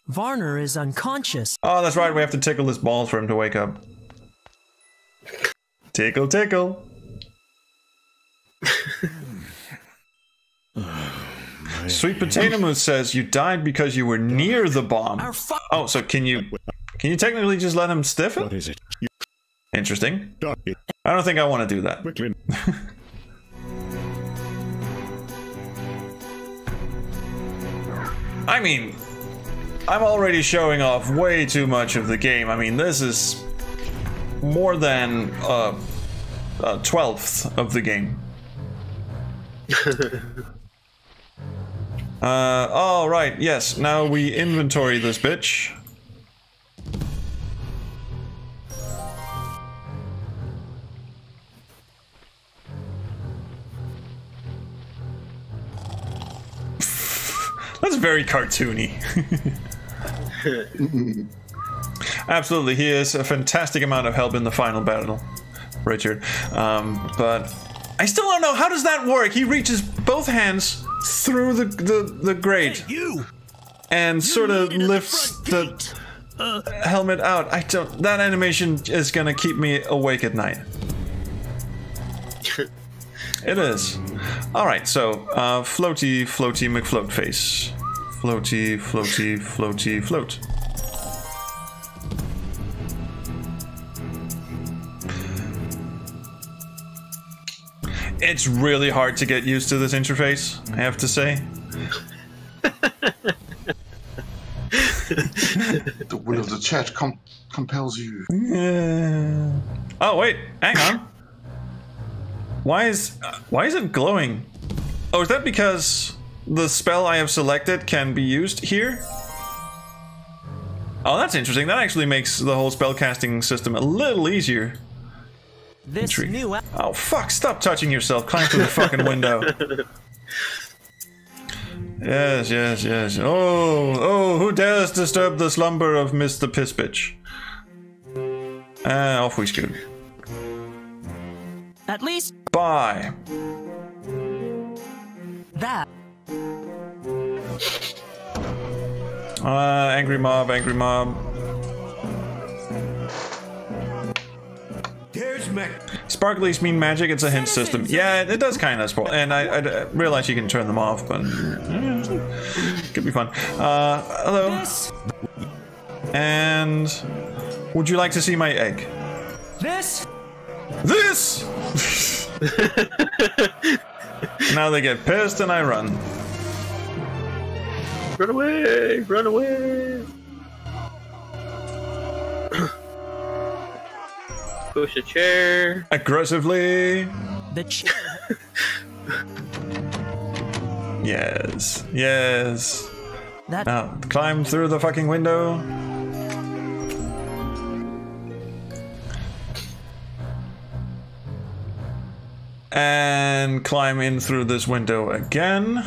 Varner is unconscious. Oh, that's right. We have to tickle his balls for him to wake up. Tickle, tickle. Sweet Potato Moose says you died because you were near the bomb. Oh, so can you technically just let him stiff it? What is it? Interesting. I don't think I want to do that. Quickly. I mean, I'm already showing off way too much of the game. I mean, this is more than a 12th of the game. All right, yes, now we inventory this bitch. That's very cartoony. Absolutely, he is a fantastic amount of help in the final battle, Richard. But I still don't know, how does that work? He reaches both hands through the grate and sort of lifts the helmet out. That animation is gonna keep me awake at night. It is. Alright, so floaty McFloat face. Floaty, float. It's really hard to get used to this interface, I have to say. The will of the chat compels you. Yeah. Oh wait, hang on. Why is it glowing? Oh, is that because the spell I have selected can be used here? Oh, that's interesting. That actually makes the whole spellcasting system a little easier. This new oh fuck, stop touching yourself. Climb through the fucking window. Yes. Oh, who dares disturb the slumber of Mr. Piss Bitch? Off we scoot. At least bye. That. Angry mob. There's Sparklies mean magic, it's a hint system. Yeah, it does kind of spoil. And I realize you can turn them off, but could be fun. Hello. And would you like to see my egg? This? Now they get pissed and I run. Run away! Push a chair. Aggressively. The chair. Yes. That. Now climb through the fucking window. And climb in through this window again.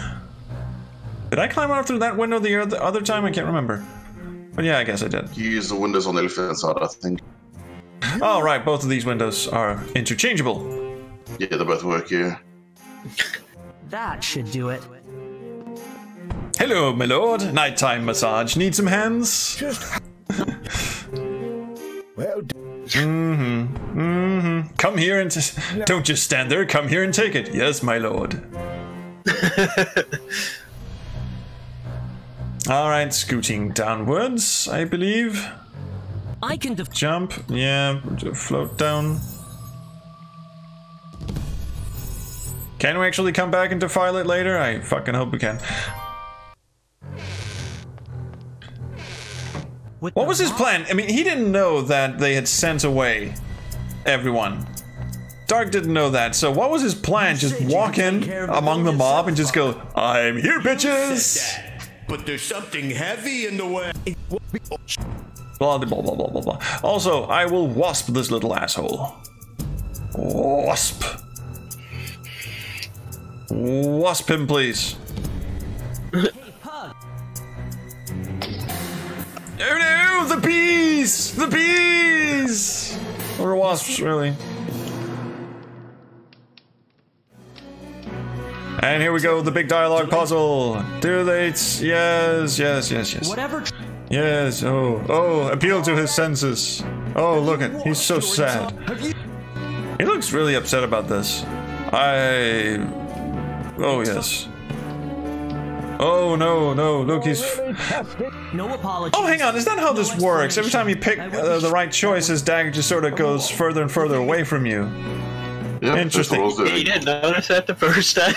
Did I climb out through that window the other time? I can't remember. But yeah, I guess I did. You use the windows on the left-hand side, I think. Oh, right. Both of these windows are interchangeable. Yeah, they both work here. That should do it. Hello, my lord. Nighttime massage. Need some hands? Well, Come here and don't just stand there. Come here and take it. Yes, my lord. All right, scooting downwards, I believe. I can jump. Yeah, float down. Can we actually come back and defile it later? I fucking hope we can. What was his plan? I mean, he didn't know that they had sent away everyone. Dark didn't know that, so what was his plan? Just walk in among the mob and just go, I'm here, bitches! But there's something heavy in the way. Blah, blah, blah, blah, blah, blah. Also, I will wasp this little asshole. Wasp. Wasp him, please. Oh no, the bees! The bees! Or wasps, really. And here we go, the big dialogue puzzle. Do they? Yes, yes, yes, yes. Whatever. Yes. Oh, appeal to his senses. Oh, look at, he's so sad. He looks really upset about this. Oh yes. Oh no, look, he's... No apology. Oh, hang on, is that how this works? Every time you pick the right choice, his dagger just sort of goes further and further away from you. Yep, interesting. You didn't notice that the first time.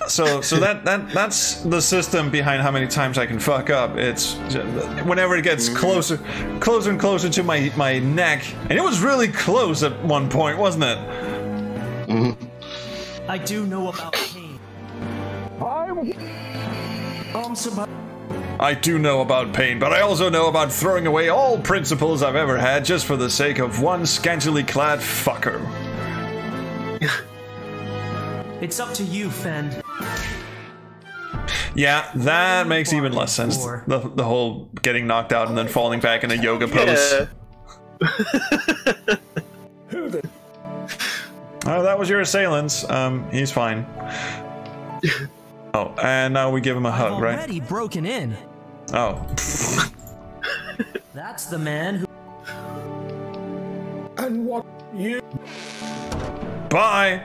so that's the system behind how many times I can fuck up. It's whenever it gets closer and closer to my neck, and it was really close at one point, wasn't it? I do know about pain. I do know about pain, but I also know about throwing away all principles I've ever had just for the sake of one scantily clad fucker. It's up to you, Fend. Yeah, that makes even less sense. The whole getting knocked out and then falling back in a yoga pose. Oh, that was your assailants. He's fine. Oh, and now we give him a hug, right? Already broken in. Oh. That's the man who... And what you... Bye!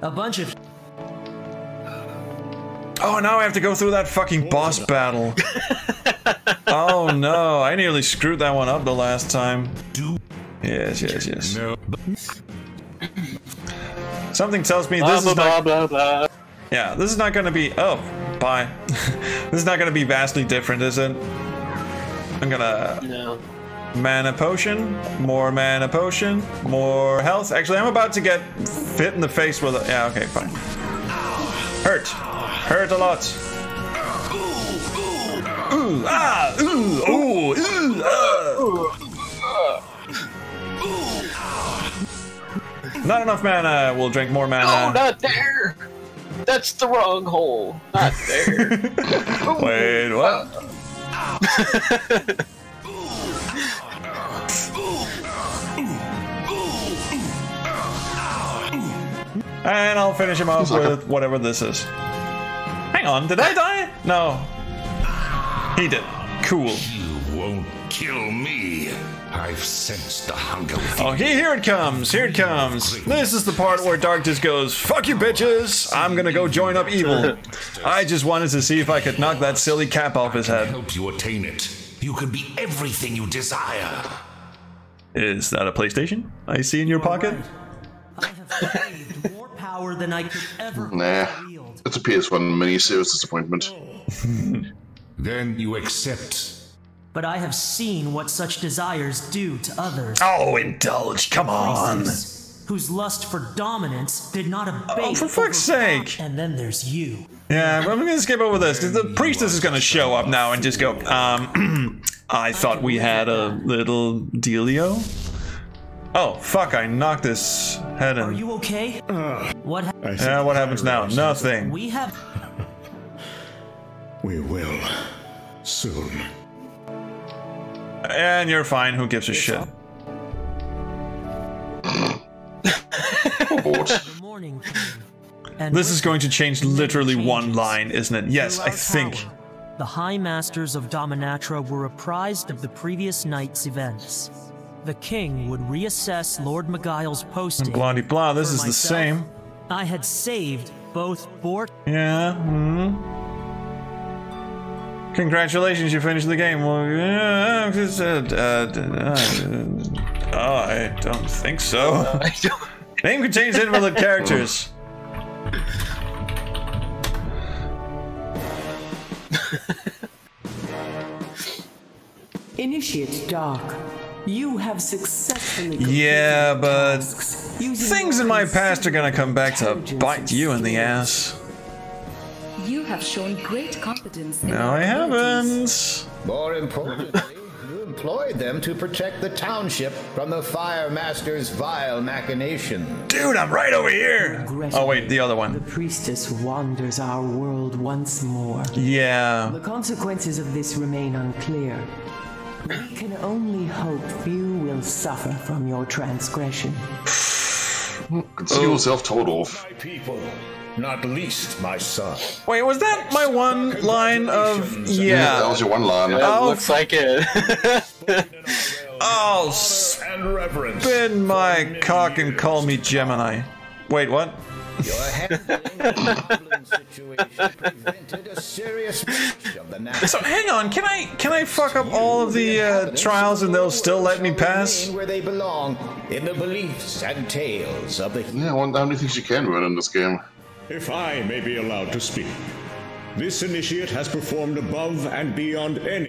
A bunch of... Oh, now I have to go through that fucking boss battle. Oh no, I nearly screwed that one up the last time. Yes, yes, yes. No. Something tells me this is not... Yeah, this is not gonna be... Oh, bye. This is not gonna be vastly different, is it? I'm gonna... No. Mana potion, more mana potion, more health. Actually, I'm about to get fit in the face with a... Yeah, okay, fine. Hurt. Hurt a lot. Ooh, ah, ooh, ooh, ooh, Not enough mana. We'll drink more mana. No, not there. That's the wrong hole. Not there. Wait, what? And I'll finish him off with whatever this is. Hang on, did I die? No. He did. Cool. You won't kill me. I've sensed the hunger within. Oh, here it comes. Here it comes. This is the part where Dark just goes, fuck you bitches. I'm gonna go join up evil. I just wanted to see if I could knock that silly cap off his head. Help you attain it. You can be everything you desire. Is that a PlayStation I see in your pocket? Right. I have craved more power than I could ever wield. It's a PS1 mini-series disappointment. Then you accept. But I have seen what such desires do to others. Oh, indulge, come on. Whose lust for dominance did not abate. Oh, for fuck's sake. And then there's you. Yeah, I'm gonna skip over this. The priestess is gonna show up now and just go, I thought we had a little dealio. Oh, fuck, I knocked this head in. Are you okay? What happens now? Nothing. We have... We will. Soon. And you're fine, who gives a shit? And this is going to change literally one line, isn't it? Yes, I think. the High Masters of Dominatra were apprised of the previous night's events. The king would reassess Lord Miguel's posting. Blah de blah, this is the myself, same. I had saved both Bort. Yeah. Congratulations, you finished the game. Well, yeah, I don't think so. Name contains invalid characters. Initiate Dark. You have successfully Yeah, but things in my past are gonna come back to bite you in the ass. You have shown great competence. No, I haven't. More importantly, you employed them to protect the township from the Fire Master's vile machination. Dude, I'm right over here. Oh wait, the other one. The priestess wanders our world once more. Yeah. The consequences of this remain unclear. We can only hope few will suffer from your transgression. Consider yourself told off. People, not least my son. Wait, was that my one line of... Yeah. That was your one line. Yeah, looks like it. Oh, spin my cock and call me Gemini. Wait, what? Your handling of the problem situation prevented a serious breach of the natural. So hang on, can I fuck up all of the trials and they'll still let me pass? Where they belong, in the beliefs and tales of the. Yeah, I wonder how many things you can run in this game. If I may be allowed to speak, this initiate has performed above and beyond any.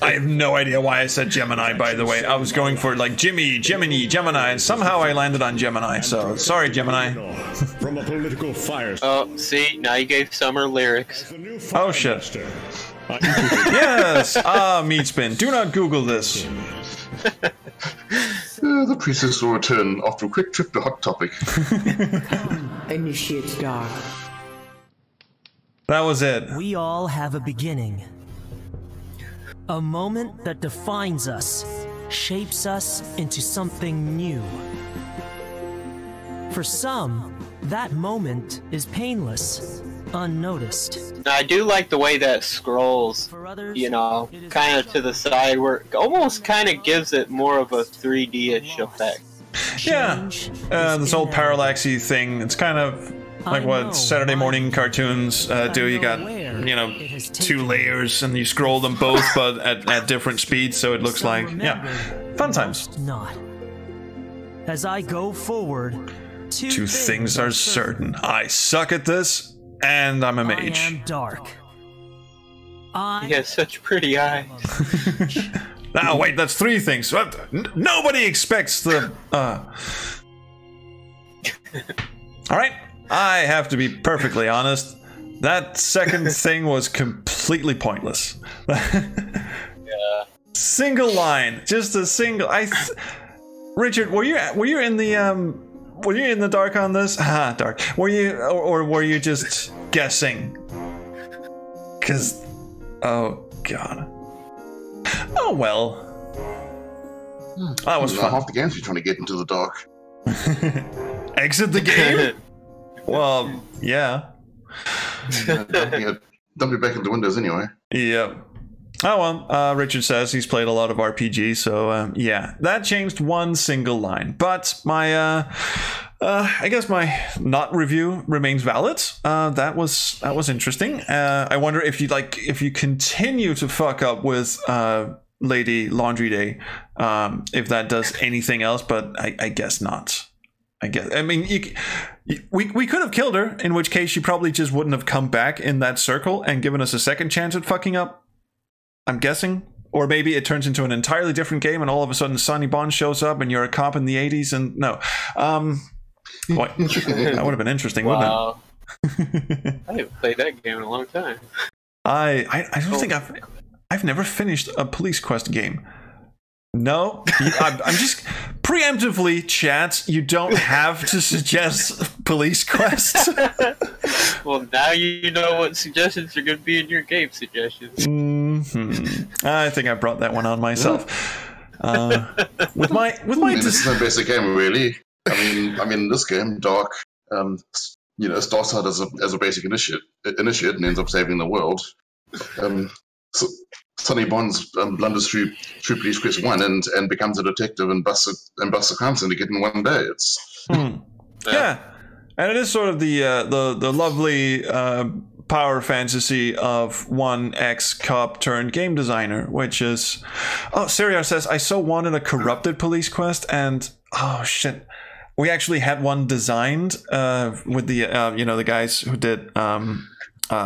I have no idea why I said Gemini, by the way. I was going for like Jimmy, Gemini, and somehow I landed on Gemini, so sorry, Gemini. From a political fire. Oh, see, now you gave Summer lyrics. Oh shit. Yes! Ah, meat spin. Do not Google this. The priestess will return after a quick trip to Hot Topic. Initiate Dark. That was it. We all have a beginning. A moment that defines us, shapes us into something new. For some, that moment is painless, unnoticed. Now, I do like the way that scrolls, you know, kind of to the side where it almost kind of gives it more of a 3D-ish effect. Yeah, this old parallaxy thing, it's kind of like what Saturday morning cartoons do. You got, you know, two layers and you scroll them both but at different speeds, so it looks like, yeah, fun times. Not. As I go forward, two things are certain. I suck at this, and I'm a mage. I am dark. He has such pretty eyes. Oh, wait, that's three things. Nobody expects the... Alright, I have to be perfectly honest. That second thing was completely pointless. Yeah. Single line. Just a single... Richard, were you in the... Were you in the dark on this? Ah, dark. Were you... Or were you just guessing? Because... Oh, God. Oh, well. That was fun. Half the games you're trying to get into the dark. Exit the game? Well, yeah. Dump you back into Windows anyway. Yep. Oh, well, Richard says he's played a lot of RPG, so, yeah. That changed one single line. But my, I guess my not review remains valid. That was interesting. I wonder if you continue to fuck up with, Lady Laundry Day, if that does anything else, but I guess not. I mean, we could have killed her, in which case she probably just wouldn't have come back in that circle and given us a second chance at fucking up. I'm guessing. Or maybe it turns into an entirely different game and all of a sudden Sonny Bond shows up and you're a cop in the 80s and no. Boy, that would have been interesting, wow. Wouldn't it? I haven't played that game in a long time. I don't think I've never finished a police quest game. No, I'm just preemptively, chat. You don't have to suggest police quests. Well, now you know what suggestions are going to be in your game suggestions. I think I brought that one on myself. With my this is no basic game, really. I mean, this game, Dark, you know, starts out as a basic initiate and ends up saving the world. so Sonny Bonds blunders through Police Quest 1 and becomes a detective and busts a crime syndicate in one day. It's yeah, and it is sort of the lovely power fantasy of one ex-cop turned game designer, which is... Oh, Seriar says, I so wanted a corrupted police quest, and... Oh, shit. We actually had one designed with the, you know, the guys who did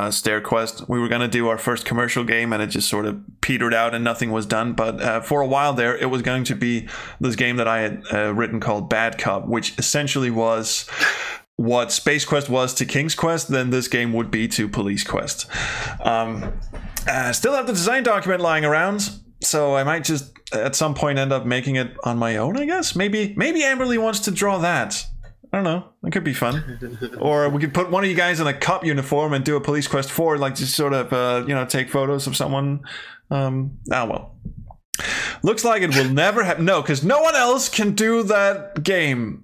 Stair Quest. We were going to do our first commercial game, and it just sort of petered out and nothing was done. But for a while there, it was going to be this game that I had written called Bad Cop, which essentially was... what Space Quest was to King's Quest, then this game would be to Police Quest. Still have the design document lying around, so I might just at some point end up making it on my own, I guess. Maybe Amberly wants to draw that. I don't know. It could be fun. Or we could put one of you guys in a cop uniform and do a Police Quest 4, like just sort of, you know, take photos of someone. Well. Looks like it will never happen. No, because no one else can do that game.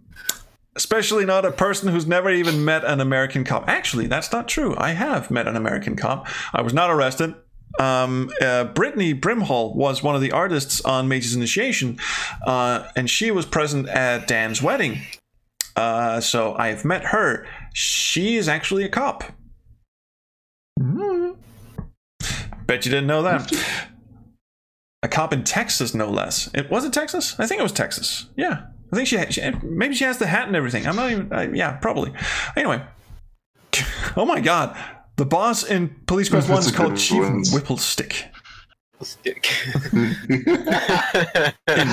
Especially not a person who's never even met an American cop. Actually, that's not true. I have met an American cop. I was not arrested. Brittany Brimhall was one of the artists on Mage's Initiation, and she was present at Dan's wedding. So I've met her. She is actually a cop. Bet you didn't know that. A cop in Texas, no less. Was it Texas? I think it was Texas. Yeah. I think maybe she has the hat and everything. I'm not even... yeah, probably. Anyway. Oh my god. The boss in Police Quest 1 is called Chief Whipplestick. I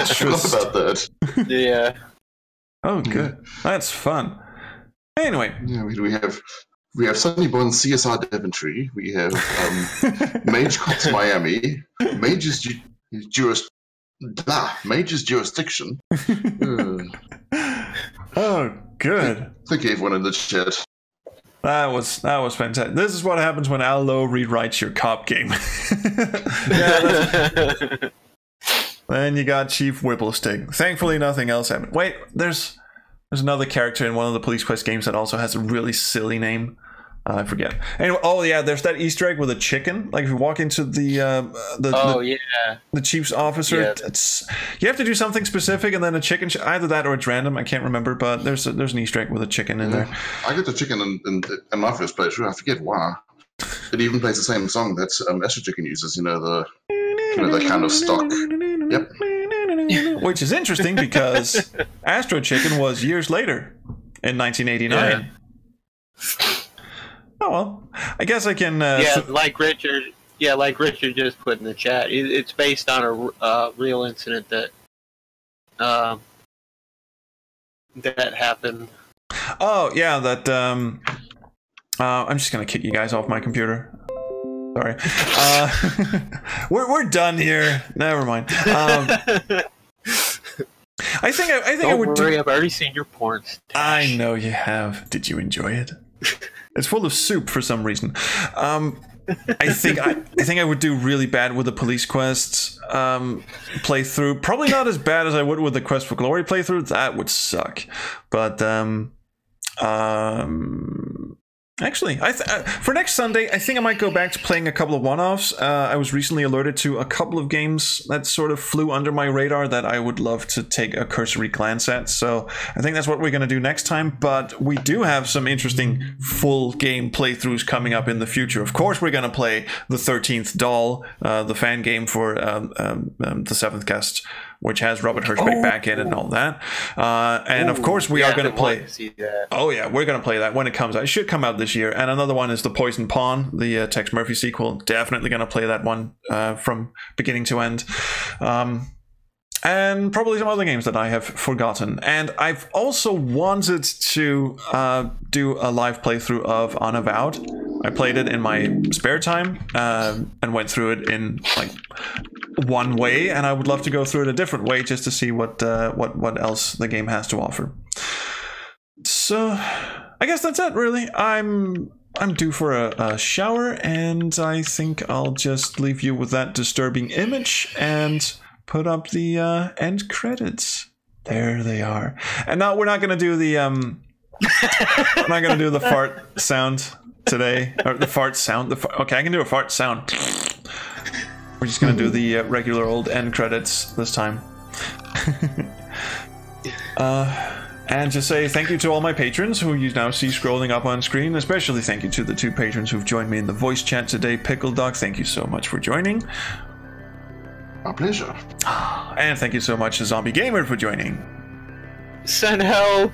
forgot about that. Yeah. Oh, good. That's fun. Anyway. Yeah, we have Sonny Bond's CSR Daventry. We have Mage Cops Miami. Mage's jurisdiction. Oh, good. Thank you, everyone in the chat. That was fantastic. This is what happens when Al Lowe rewrites your cop game. Yeah, then you got Chief Whipplestick. Thankfully, nothing else happened. Wait, there's another character in one of the Police Quest games that also has a really silly name. I forget. Anyway, oh yeah, there's that Easter egg with a chicken. Like if you walk into the chief's officer, Yeah. You have to do something specific, and then a chicken. Either that or it's random. I can't remember, but there's an Easter egg with a chicken in there. I get the chicken in my first playthrough. I forget why. It even plays the same song that Astro Chicken uses. You know the kind of stock. Yep. Which is interesting because Astro Chicken was years later in 1989. Yeah. Oh well, I guess I can. Like Richard just put in the chat. It's based on a real incident that happened. Oh yeah, that. I'm just gonna kick you guys off my computer. Sorry. We're done here. Never mind. I think I would. Don't worry, I've already seen your porn stash. I know you have. Did you enjoy it? It's full of soup for some reason. I think I would do really bad with the Police Quests playthrough. Probably not as bad as I would with the Quest for Glory playthrough. That would suck. But actually, for next Sunday, I think I might go back to playing a couple of one-offs. I was recently alerted to a couple of games that sort of flew under my radar that I would love to take a cursory glance at. So I think that's what we're going to do next time. But we do have some interesting full game playthroughs coming up in the future. Of course, we're going to play the 13th Doll, the fan game for the 7th Guest, which has Robert Hirschbeck back in and all that. And of course, we are going to play. Oh yeah, we're going to play that when it comes out. It should come out this year. And another one is the Poison Pawn, the Tex Murphy sequel. Definitely going to play that one from beginning to end. And probably some other games that I have forgotten. And I've also wanted to do a live playthrough of Unavowed. I played it in my spare time and went through it in like one way, and I would love to go through it a different way just to see what else the game has to offer. So I guess that's it, really. I'm due for a shower, and I think I'll just leave you with that disturbing image and put up the end credits. There they are. And now we're not gonna do the we're not gonna do the fart sound. today, or the fart sound. Okay, I can do a fart sound. We're just gonna do the regular old end credits this time. And just say thank you to all my patrons who you now see scrolling up on screen. Especially thank you to the 2 patrons who've joined me in the voice chat today. Pickle Dog, thank you so much for joining. My pleasure. And thank you so much to Zombie Gamer for joining. Send help!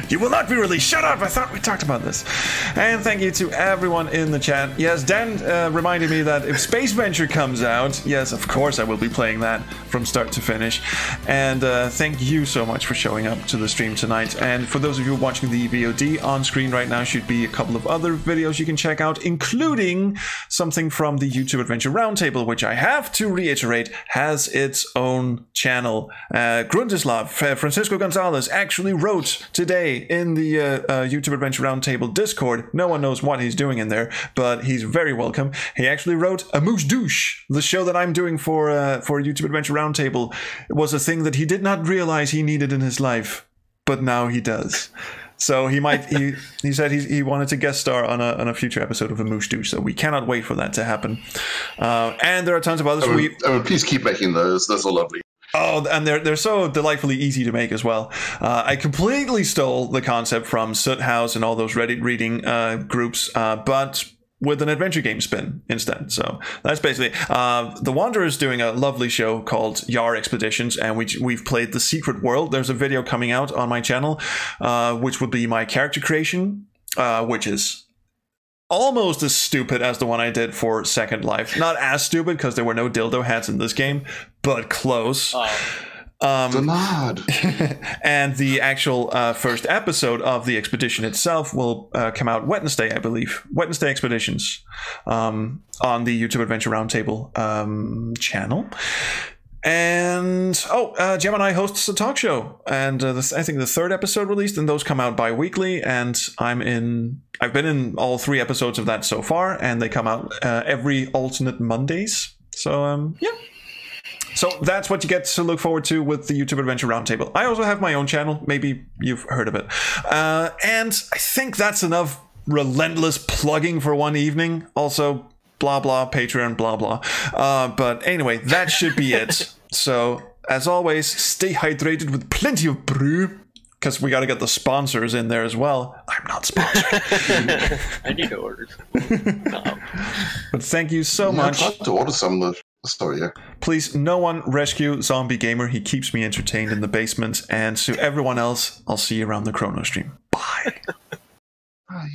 You will not be released. Shut up! I thought we talked about this. And thank you to everyone in the chat. Yes, Dan reminded me that if Space Venture comes out, yes, of course I will be playing that from start to finish. And thank you so much for showing up to the stream tonight. And for those of you watching the VOD, on screen right now should be a couple of other videos you can check out, including something from the YouTube Adventure Roundtable, which I have to reiterate has its own channel. Grundislav, Francisco Gonzalez, actually wrote today in the YouTube Adventure Roundtable Discord. No one knows what he's doing in there, but he's very welcome. He actually wrote a Moose Douche, the show that I'm doing for YouTube Adventure Roundtable. It was a thing that he did not realize he needed in his life, but now he does. So he said he wanted to guest star on a future episode of a Moose Douche, so we cannot wait for that to happen. And there are tons of others. Please keep making those. Those are lovely. Oh, and they're so delightfully easy to make as well. I completely stole the concept from Soot House and all those Reddit reading groups, but with an adventure game spin instead. So that's basically The Wanderer's doing a lovely show called Yar Expeditions, and we've played The Secret World. There's a video coming out on my channel, which would be my character creation, which is almost as stupid as the one I did for Second Life. Not as stupid, because there were no dildo hats in this game, but close. And the actual first episode of the expedition itself will come out Wednesday, I believe. Wednesday Expeditions on the YouTube Adventure Roundtable channel. And Gemini hosts a talk show, and I think the 3rd episode released, and those come out bi-weekly, and I've been in all 3 episodes of that so far, and they come out every alternate Mondays. So yeah, so that's what you get to look forward to with the YouTube Adventure Roundtable. I also have my own channel, maybe you've heard of it, and I think that's enough relentless plugging for one evening. Also, blah blah, Patreon, blah blah. But anyway, that should be it. So as always, stay hydrated with plenty of brew, because we got to get the sponsors in there as well. I'm not sponsored. I need to order. No. But thank you so much. I tried to order some of the. Sorry, yeah. Please, no one rescue Zombie Gamer. He keeps me entertained in the basement. And to everyone else, I'll see you around the Chrono stream. Bye. Bye.